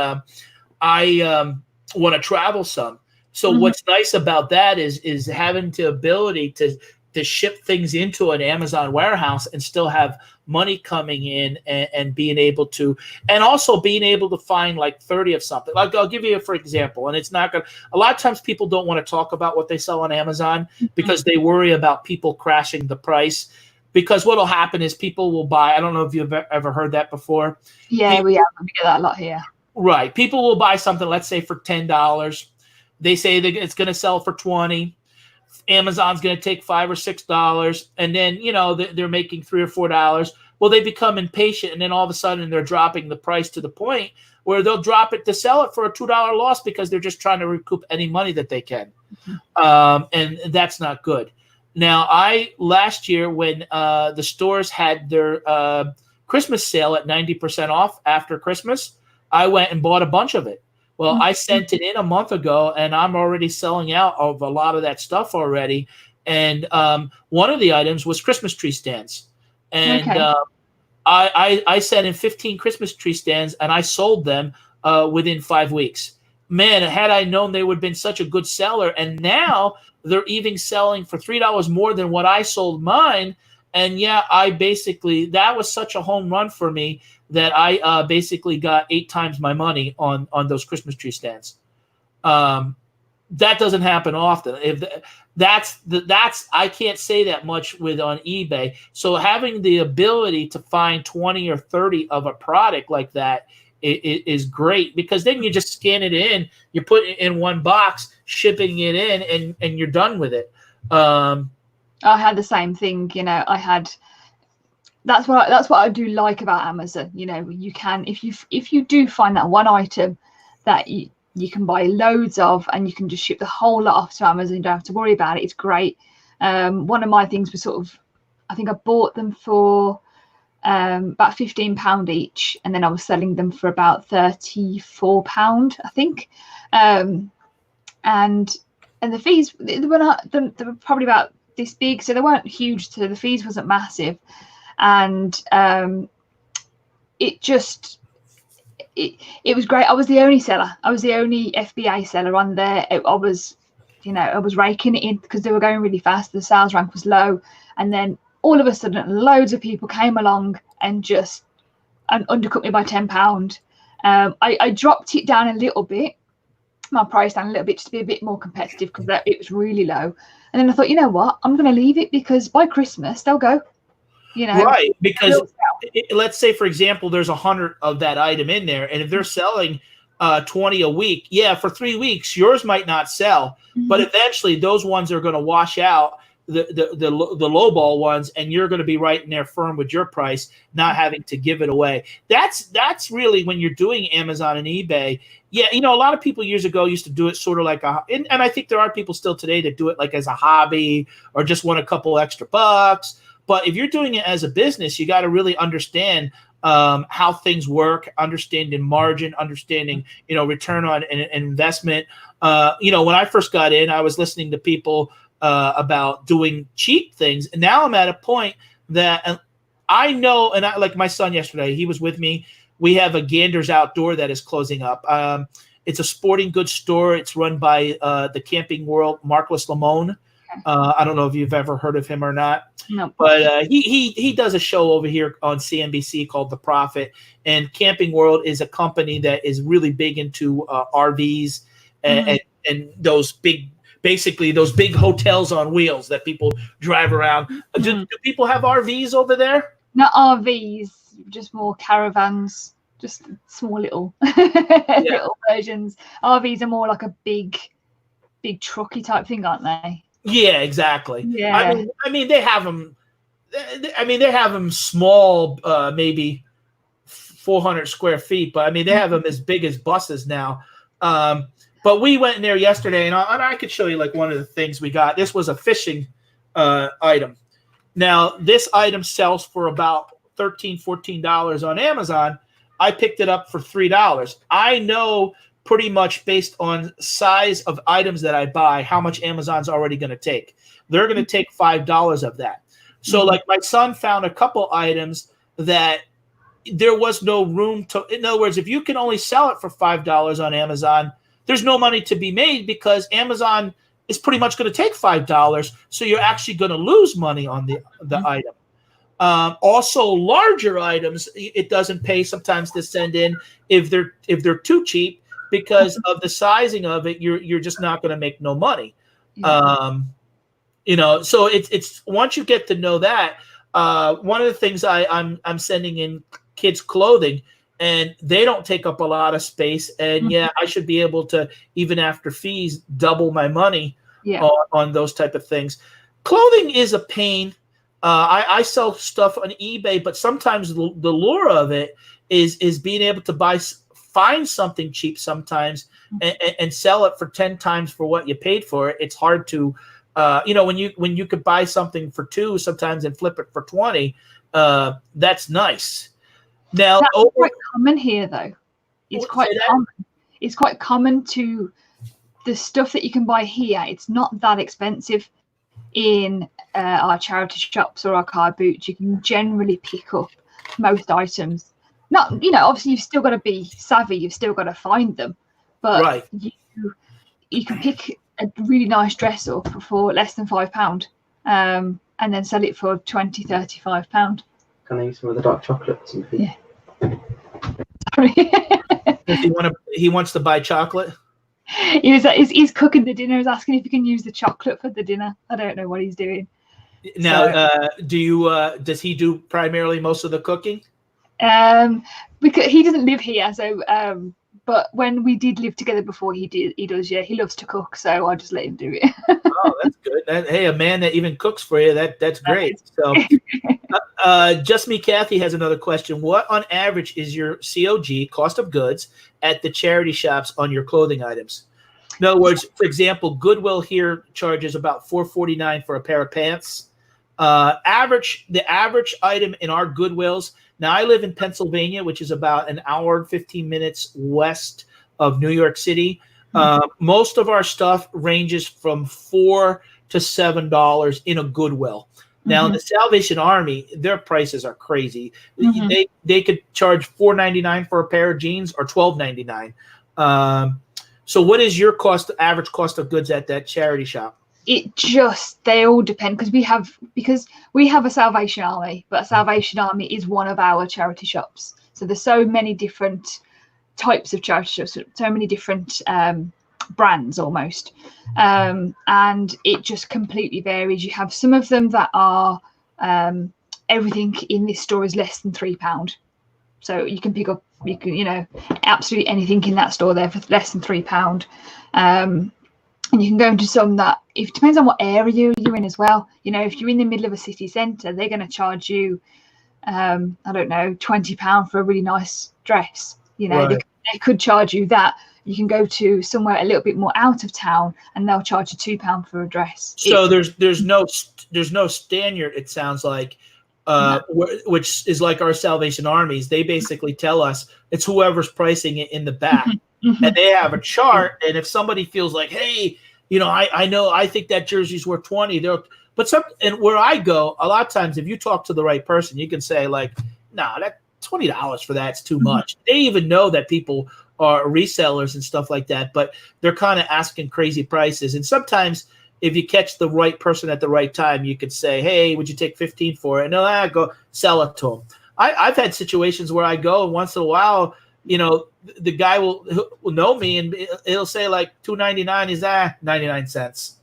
I want to travel some. So what's nice about that is having the ability to ship things into an Amazon warehouse and still have money coming in, and being able to, and also being able to find like 30 of something. Like, I'll give you for example, and it's not going to, a lot of times people don't want to talk about what they sell on Amazon because they worry about people crashing the price. Because what will happen is people will buy, I don't know if you've ever heard that before. Yeah, we get that a lot here. Right. People will buy something, let's say for $10. They say that it's going to sell for $20. Amazon's going to take $5 or $6, and then they're making $3 or $4. Well, they become impatient, and then all of a sudden they're dropping the price to the point where they'll drop it to sell it for a $2 loss because they're just trying to recoup any money that they can, and that's not good. Now, last year when the stores had their Christmas sale at 90% off after Christmas, I went and bought a bunch of it. Well, I sent it in a month ago, and I'm already selling out of a lot of that stuff already. And one of the items was Christmas tree stands. And I sent in 15 Christmas tree stands, and I sold them within 5 weeks. Man, had I known they would have been such a good seller. And now they're even selling for $3 more than what I sold mine. And yeah, that was such a home run for me that I basically got 8 times my money on those Christmas tree stands. That doesn't happen often. I can't say that much on eBay. So having the ability to find 20 or 30 of a product like that is great, because then you just scan it in, you put it in one box, shipping it in, and you're done with it. I had the same thing, that's what I do like about Amazon. You can, if you do find that one item that you can buy loads of, and you can just ship the whole lot off to Amazon, you don't have to worry about it. It's great. One of my things was I think I bought them for about £15 each, and then I was selling them for about £34, I think. And the fees, they were probably about this big, so they weren't huge, so the fees wasn't massive. And it was great. I was the only seller. I was the only FBA seller on there. I was raking it in because they were going really fast. The sales rank was low, and then all of a sudden, loads of people came along and just undercut me by £10. I dropped it down a little bit, my price down a little bit, just to be a bit more competitive, because it was really low. And then I thought, you know what, I'm going to leave it, because by Christmas they'll go. Right, because let's say, for example, there's 100 of that item in there, and if they're selling 20 a week, for 3 weeks, yours might not sell, but eventually those ones are going to wash out. the lowball ones, and you're going to be right in there firm with your price, not having to give it away. That's really when you're doing Amazon and eBay. Yeah, a lot of people years ago used to do it sort of like and I think there are people still today that do it like as a hobby or just want a couple extra bucks. But if you're doing it as a business, you got to really understand how things work, understanding margin, understanding, return on an investment. When I first got in, I was listening to people about doing cheap things. And now I'm at a point that I know, and like my son yesterday, he was with me. We have a Gander's Outdoor that is closing up. It's a sporting goods store. It's run by the Camping World, Marcus Lamone. I don't know if you've ever heard of him or not. No. But he does a show over here on CNBC called The Profit. And Camping World is a company that is really big into RVs and those big, basically those big hotels on wheels that people drive around. Do people have RVs over there? Not RVs, just more caravans, just small little little versions. RVs are more like a big trucky type thing, aren't they? Yeah, exactly. Yeah. I mean, they have them. They have them small, maybe 400 square feet, but they have them as big as buses now. But we went in there yesterday, and I could show you like one of the things we got. This was a fishing item. Now, this item sells for about $13, $14 on Amazon. I picked it up for $3. I know pretty much based on size of items that I buy, how much Amazon's already going to take. They're going to take $5 of that. So like my son found a couple items that there was no room to, in other words, if you can only sell it for $5 on Amazon, there's no money to be made because Amazon is pretty much going to take $5. So you're actually going to lose money on the item. Also larger items, it doesn't pay sometimes to send in if they're too cheap. Because of the sizing of it, you're just not going to make no money. So it's once you get to know that, one of the things I'm sending in kids clothing, and they don't take up a lot of space. And I should be able to, even after fees, double my money on those type of things. Clothing is a pain. I sell stuff on eBay, but sometimes the lure of it is being able to find something cheap sometimes and sell it for 10 times for what you paid for it. It's hard to, when you could buy something for $2 sometimes and flip it for 20, that's nice. Now, that's quite common here, though. It's quite common. It's quite common to the stuff that you can buy here. It's not that expensive in our charity shops or our car boots. You can generally pick up most items. Not, obviously you've still got to be savvy. You've still got to find them, but you can pick a really nice dress up for less than £5, and then sell it for £20, £35. Can I use some of the dark chocolates? Yeah. Sorry. He wants to buy chocolate. He's cooking the dinner. He's asking if he can use the chocolate for the dinner. I don't know what he's doing. Now, does he do primarily most of the cooking? Because he doesn't live here, so but when we did live together before, he does. Yeah, he loves to cook, so I just let him do it. Oh, that's good. Hey, a man that even cooks for you, that's great. So Just Me Kathy has another question. What on average is your COG, cost of goods, at the charity shops on your clothing items? In other words, for example, Goodwill here charges about $4.49 for a pair of pants. The average item in our Goodwills. Now, I live in Pennsylvania, which is about an hour and 15 minutes west of New York City. Most of our stuff ranges from $4 to $7 in a Goodwill. Now, the Salvation Army, their prices are crazy. They could charge $4.99 for a pair of jeans or $12.99. So what is your average cost of goods at that charity shop? They all depend because we have a Salvation Army, but a Salvation Army is one of our charity shops. So there's so many different types of charity shops, so many different brands almost, and it just completely varies. You have some of them that are everything in this store is less than £3, so you can pick up absolutely anything in that store there for less than £3. And you can go into some that, it depends on what area you're in as well. You know, if you're in the middle of a city centre, they're going to charge you, I don't know, £20 for a really nice dress. You know, Right. they could charge you that. You can go to somewhere a little bit more out of town, and they'll charge you £2 for a dress. So there's no standard. It sounds like, No. which is like our Salvation Armies. They basically tell us it's whoever's pricing it in the back, and they have a chart. And if somebody feels like, hey, you know, I think that jersey's worth 20, and where I go, a lot of times, if you talk to the right person, you can say like, nah, that $20 for that's too much. They even know that people are resellers and stuff like that, but they're kind of asking crazy prices. And sometimes if you catch the right person at the right time, you could say, hey, would you take 15 for it? And they'll go sell it to them. I've had situations where I go, and once in a while, you know, the guy will know me, and it'll say like $2.99 is 99 cents.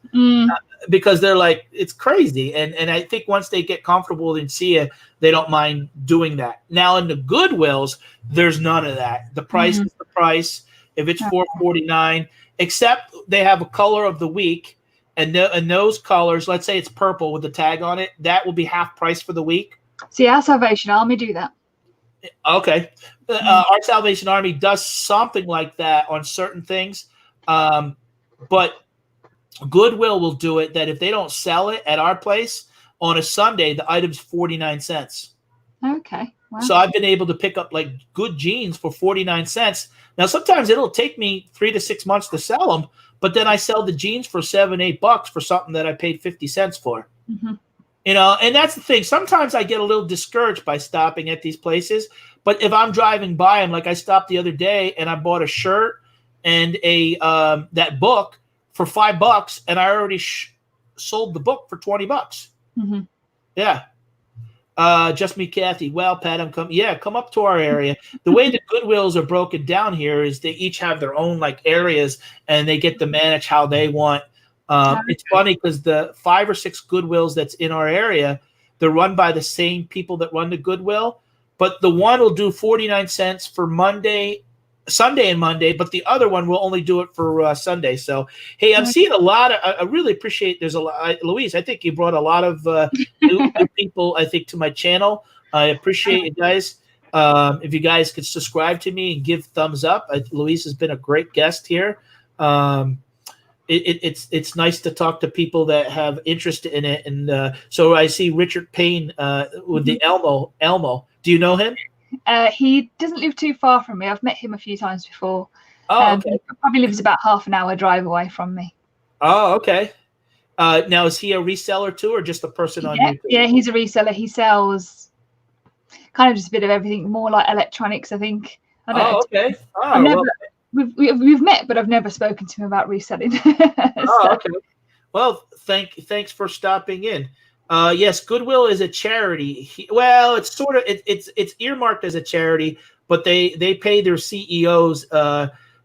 Because they're like, it's crazy. And I think once they get comfortable and see it, they don't mind doing that. Now in the Goodwills, there's none of that. The price is the price. If it's $4.49, except they have a color of the week, and those colors, let's say it's purple with the tag on it, that will be half price for the week. See, our Salvation Army do that. Okay. Our Salvation Army does something like that on certain things. But Goodwill will do it that if they don't sell it at our place on a Sunday, the item's 49 cents. Okay. Wow. So I've been able to pick up like good jeans for 49 cents. Now, sometimes it'll take me 3 to 6 months to sell them, but then I sell the jeans for $7, $8 for something that I paid 50 cents for. You know, and that's the thing. Sometimes I get a little discouraged by stopping at these places, but if I'm driving by them, like I stopped the other day and I bought a shirt and that book for $5, and I already sold the book for $20. Yeah. Just me, Kathy. Well, Pat, come up to our area. The way the Goodwills are broken down here is they each have their own like areas, and they get to manage how they want. It's funny because the 5 or 6 Goodwills that's in our area, they're run by the same people that run the Goodwill, but the one will do 49 cents for Sunday and Monday, but the other one will only do it for Sunday. So, hey, I'm seeing a lot of, I really appreciate, there's a lot, Louise, I think you brought a lot of new people, I think, to my channel. I appreciate you guys. If you guys could subscribe to me and give thumbs up. Louise has been a great guest here. It's nice to talk to people that have interest in it. And so I see Richard Payne with the Elmo. Do you know him? He doesn't live too far from me. I've met him a few times before. Oh, okay. He probably lives about half an hour drive away from me. Oh, okay. Now, is he a reseller too, or just a person on YouTube? Yeah, he's a reseller. He sells kind of just a bit of everything, more like electronics, I think. I don't know. Okay. Oh, we've met, but I've never spoken to him about reselling. Okay. Well, thanks for stopping in. Yes, Goodwill is a charity. It's sort of it's earmarked as a charity, but they pay their CEOs.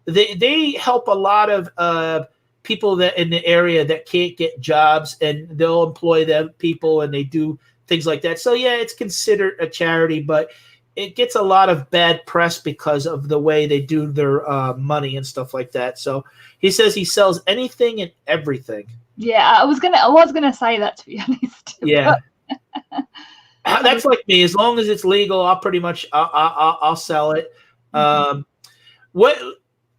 They help a lot of people that in the area that can't get jobs, and they'll employ them people, and they do things like that. So yeah, it's considered a charity, but it gets a lot of bad press because of the way they do their money and stuff like that. So he says he sells anything and everything. Yeah, I was gonna say that, to be honest. Yeah, that's like me. As long as it's legal, I'll sell it. What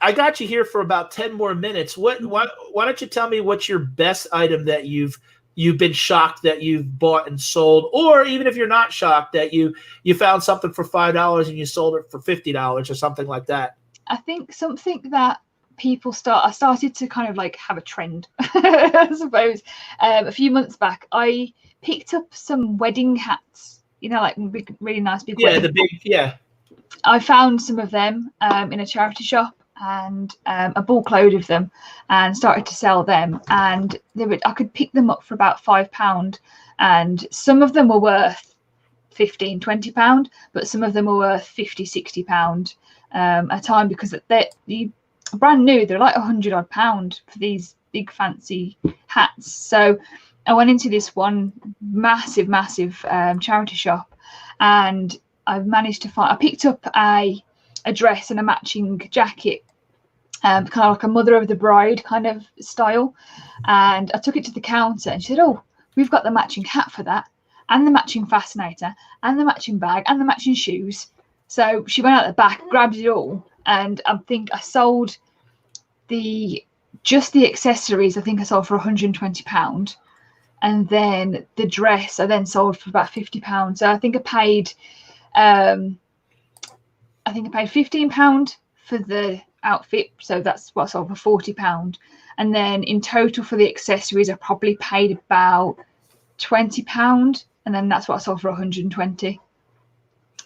I got you here for about 10 more minutes. Why don't you tell me what's your best item that you've been shocked that you've bought and sold, or even if you're not shocked that you found something for $5 and you sold it for $50 or something like that? I think something that I started to kind of like have a trend, I suppose. A few months back, I picked up some wedding hats, you know, like big, really nice big. Yeah, the big, yeah. I found some of them in a charity shop, and a bulk load of them, and started to sell them. And I could pick them up for about £5, and some of them were worth £15-20, but some of them were worth £50-60 a time, because they're brand new. They're like £100 for these big fancy hats. So I went into this one massive charity shop, and I managed to find. I picked up a dress and a matching jacket kind of like a mother of the bride kind of style. And I took it to the counter and she said, oh, we've got the matching hat for that, and the matching fascinator, and the matching bag, and the matching shoes. So she went out the back, grabbed it all, and I think I sold just the accessories. I think I sold for £120, and then the dress I then sold for about £50. So I think I paid £15 for the outfit, so that's what I sold for £40. And then in total for the accessories I probably paid about £20, and then that's what I sold for 120.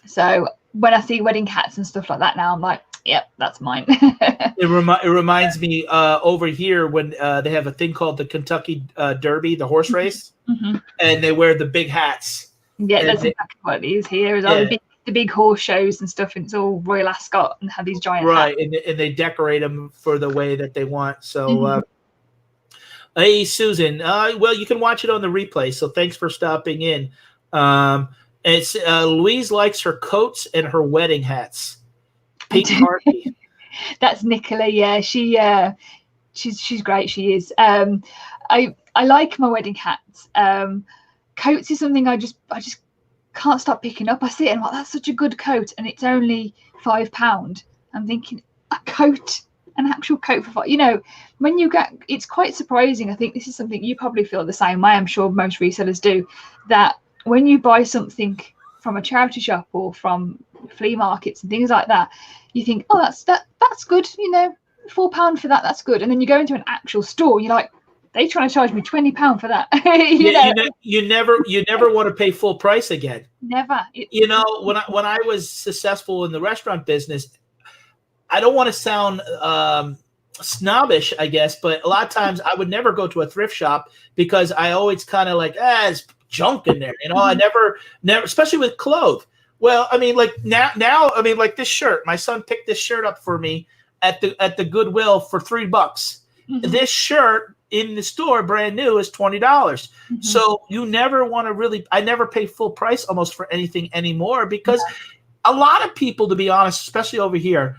So when I see wedding hats and stuff like that now, I'm like, yep, that's mine. It reminds me over here when they have a thing called the Kentucky Derby, the horse race, and they wear the big hats. Yeah, that's exactly what it is here. Is all the big horse shows and stuff, and it's all Royal Ascot and have these giant hats. And they decorate them for the way that they want. So, hey, Susan, well, you can watch it on the replay, so thanks for stopping in. It's Louise likes her coats and her wedding hats. Pete Harvey. That's Nicola. Yeah, she's great. She is. I like my wedding hats. Coats is something I just can't stop picking up. I see it and I'm like, that's such a good coat, and it's only £5. I'm thinking, a coat, an actual coat for £5. When you get, it's quite surprising. I think this is something you probably feel the same way. I'm sure most resellers do, that when you buy something from a charity shop or from flea markets and things like that, you think, oh, that's good, £4 for that, that's good. And then you go into an actual store, you're like, they trying to charge me £20 for that. You never want to pay full price again. Never. When I was successful in the restaurant business, I don't want to sound snobbish, I guess, but a lot of times I would never go to a thrift shop because I always kind of like, it's junk in there. I never, especially with clothes. Well, I mean, like now, I mean, like this shirt. My son picked this shirt up for me at the Goodwill for $3. This shirt in the store, brand new, is $20. So you never want to really. I never pay full price almost for anything anymore because a lot of people, to be honest, especially over here,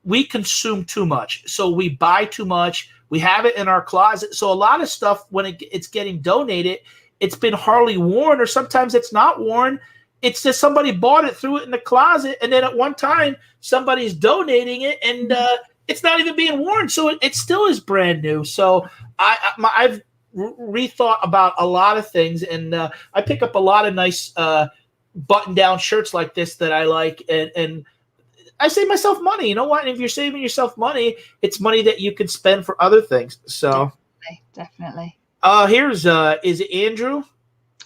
we consume too much. So we buy too much. We have it in our closet. So a lot of stuff, when it's getting donated, it's been hardly worn, or sometimes it's not worn. It's just somebody bought it, threw it in the closet, and then at one time somebody's donating it, and it's not even being worn. So it still is brand new. So I've rethought about a lot of things, and I pick up a lot of nice button-down shirts like this that I like, and I save myself money. You know what? And if you're saving yourself money, it's money that you can spend for other things. So definitely. Here's is it Andrew?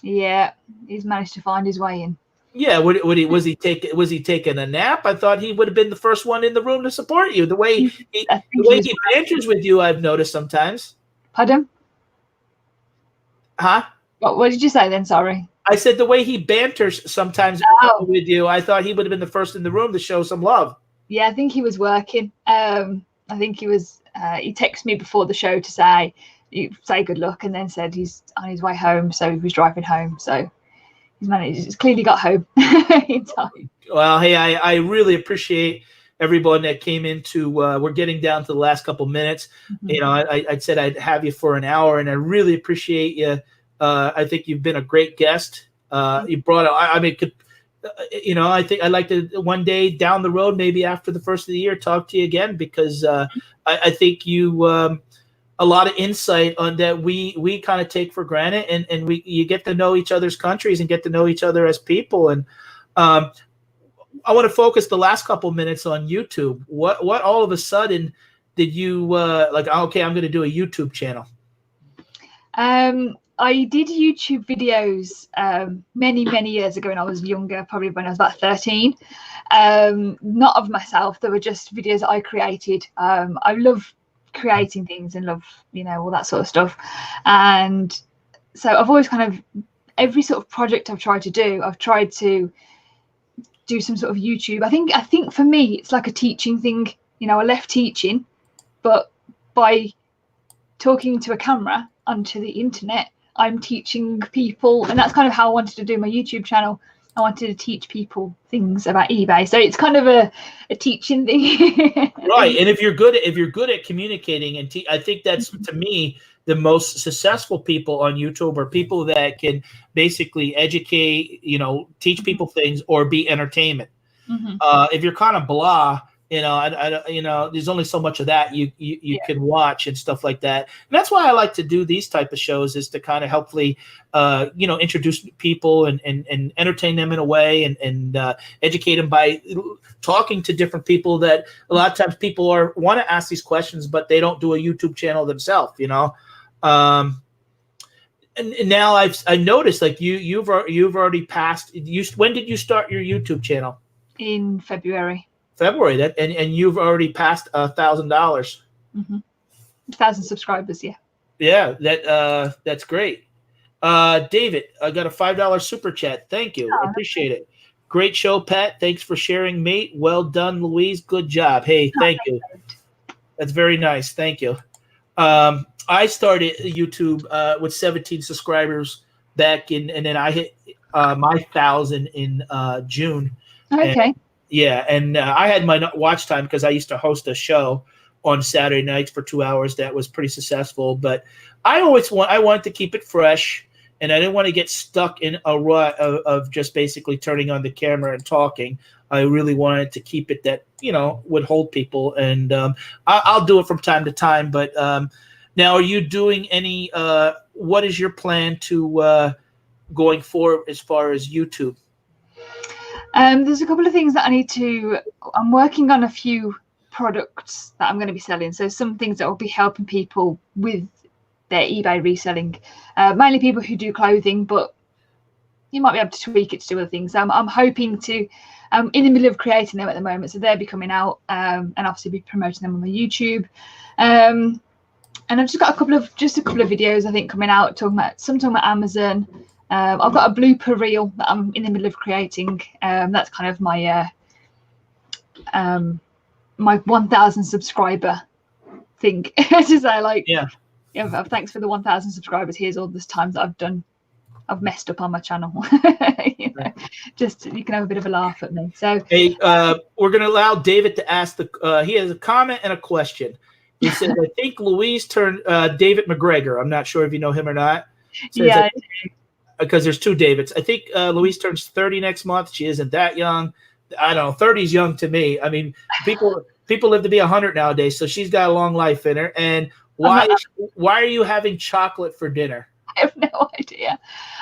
Yeah, he's managed to find his way in. Yeah, was he taking a nap? I thought he would have been the first one in the room to support you. The way he banters with you, I've noticed sometimes. Pardon? Huh? What did you say then? Sorry. I said the way he banters sometimes with you, I thought he would have been the first in the room to show some love. Yeah, I think he was working. I think he was. He texted me before the show to say good luck, and then said he's on his way home, so he was driving home. So he's clearly got home in time. Well, hey, I really appreciate everyone that came into. We're getting down to the last couple minutes. I said I'd have you for an hour, and I really appreciate you. I think you've been a great guest. You brought it. I mean, I think I'd like to one day down the road, maybe after the first of the year, talk to you again, because I think you a lot of insight on that we kind of take for granted, and you get to know each other's countries and get to know each other as people. And I want to focus the last couple minutes on YouTube. What all of a sudden did you like? Okay, I'm going to do a YouTube channel. I did YouTube videos many years ago when I was younger, probably when I was about 13. Not of myself. They were just videos that I created. I love creating things and love, all that sort of stuff. And so I've always kind of, every sort of project I've tried to do, I've tried to do some sort of YouTube. I think for me, it's like a teaching thing. I left teaching, but by talking to a camera onto the internet, I'm teaching people, and that's kind of how I wanted to do my YouTube channel. I wanted to teach people things about eBay. So it's kind of a teaching thing. Right. And if you're good at communicating and I think that's, to me, the most successful people on YouTube are people that can basically educate, teach people things or be entertainment. If you're kind of blah, there's only so much of that you can watch and stuff like that. And that's why I like to do these type of shows, is to kind of helpfully, introduce people and entertain them in a way and educate them by talking to different people that a lot of times people want to ask these questions, but they don't do a YouTube channel themselves, And now I noticed, like, you've already passed. When did you start your YouTube channel? In February. That and you've already passed $1,000. 1,000 subscribers, yeah. Yeah, that's great. David, I got a $5 super chat. Thank you. I appreciate it. Great show, Pat. Thanks for sharing, mate. Well done, Louise. Good job. Hey, thank you. That's very nice. Thank you. I started YouTube with 17 subscribers back in, and then I hit my 1,000 in June. Okay. And I had my watch time because I used to host a show on Saturday nights for 2 hours that was pretty successful. But I wanted to keep it fresh, and I didn't want to get stuck in a rut of just basically turning on the camera and talking. I really wanted to keep it that, would hold people. And I'll do it from time to time. But now, are you doing any what is your plan to going forward as far as YouTube? There's a couple of things that I'm working on a few products that I'm going to be selling. So some things that will be helping people with their eBay reselling, mainly people who do clothing, but you might be able to tweak it to do other things. I'm hoping to, I'm in the middle of creating them at the moment. So they'll be coming out and obviously be promoting them on my YouTube. And I've just got a couple of videos, I think, coming out, talking about Amazon. I've got a blooper reel that I'm in the middle of creating. That's kind of my my 1,000 subscriber thing. To say, like, thanks for the 1,000 subscribers. Here's all this time that I've messed up on my channel. Just you can have a bit of a laugh at me. So hey, we're going to allow David to ask he has a comment and a question. He says, I think Louise turned David McGregor. I'm not sure if you know him or not. Yeah. Because there's two Davids. I think Louise turns 30 next month. She isn't that young. I don't know. 30 is young to me. I mean, people live to be 100 nowadays, so she's got a long life in her. And why are you having chocolate for dinner? I have no idea.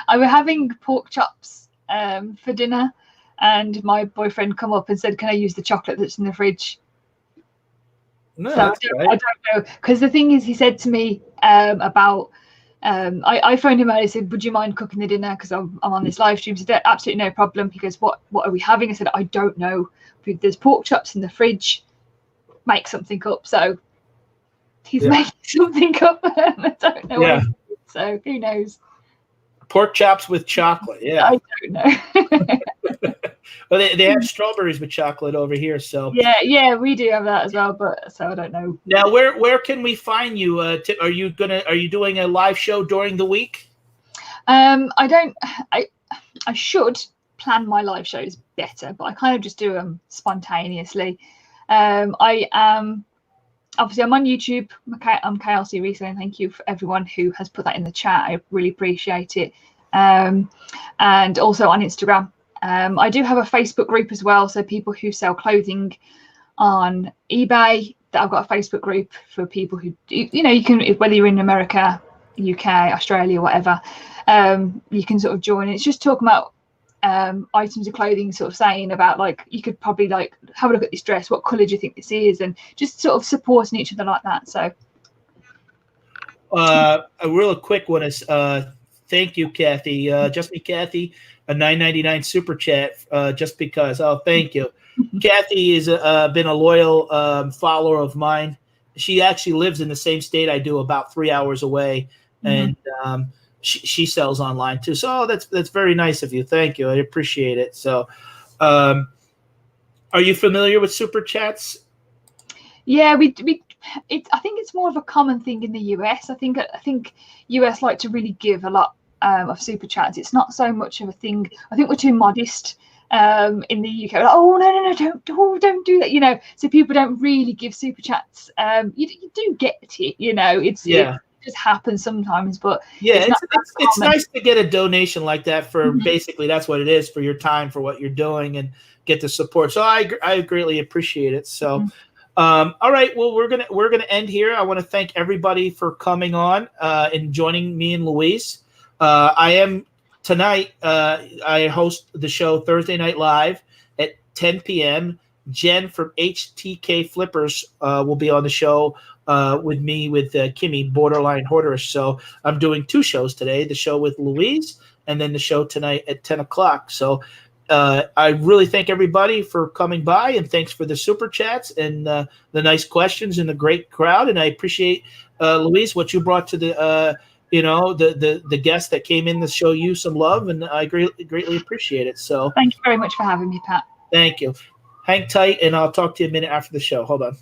I was having pork chops for dinner, and my boyfriend come up and said, "Can I use the chocolate that's in the fridge?" No, so I don't know, because the thing is, he said to me about. I phoned him and I said, would you mind cooking the dinner, because I'm on this live stream. He said, absolutely no problem. He goes, what are we having? I said, I don't know. There's pork chops in the fridge. Make something up. So he's making something up. I don't know what it is, so who knows. Pork chops with chocolate. Yeah, I don't know. Well, they have strawberries with chocolate over here. So yeah, we do have that as well. But so I don't know. Now, where can we find you? Are you doing a live show during the week? I should plan my live shows better, but I kind of just do them spontaneously. I am obviously I'm on YouTube. I'm KLC Reselling. Thank you for everyone who has put that in the chat. I really appreciate it. And also on Instagram. I do have a Facebook group as well, so people who sell clothing on eBay, I've got a Facebook group for people who, you can, whether you're in America, UK, Australia, whatever, you can sort of join. It's just talking about items of clothing, sort of saying about, like, you could probably, like, have a look at this dress, what colour do you think this is, and just sort of supporting each other like that. So a real quick one is thank you, Kathy. Just me, Kathy, a $9.99 super chat. Just because. Oh, thank you. Kathy has been a loyal follower of mine. She actually lives in the same state I do, about 3 hours away, and she sells online too. So that's very nice of you. Thank you. I appreciate it. So, are you familiar with super chats? Yeah, I think it's more of a common thing in the US. I think US like to really give a lot of super chats. It's not so much of a thing. I think we're too modest in the UK. Like, oh no, don't do that. You know, so people don't really give super chats. You do get it. You know, it just happens sometimes, but it's nice to get a donation like that for basically that's what it is, for your time, for what you're doing, and get the support. So I greatly appreciate it. So. All right. Well, we're gonna end here. I want to thank everybody for coming on and joining me and Louise. I am tonight. I host the show Thursday Night Live at 10 p.m. Jen from HTK Flippers will be on the show with me with Kimmy, Borderline Hoarderish. So I'm doing 2 shows today: the show with Louise, and then the show tonight at 10 o'clock. So. I really thank everybody for coming by, and thanks for the super chats and the nice questions and the great crowd. And I appreciate Louise, what you brought to the the guests that came in to show you some love, and I greatly appreciate it. So thank you very much for having me, Pat. Thank you. Hang tight, and I'll talk to you a minute after the show. Hold on.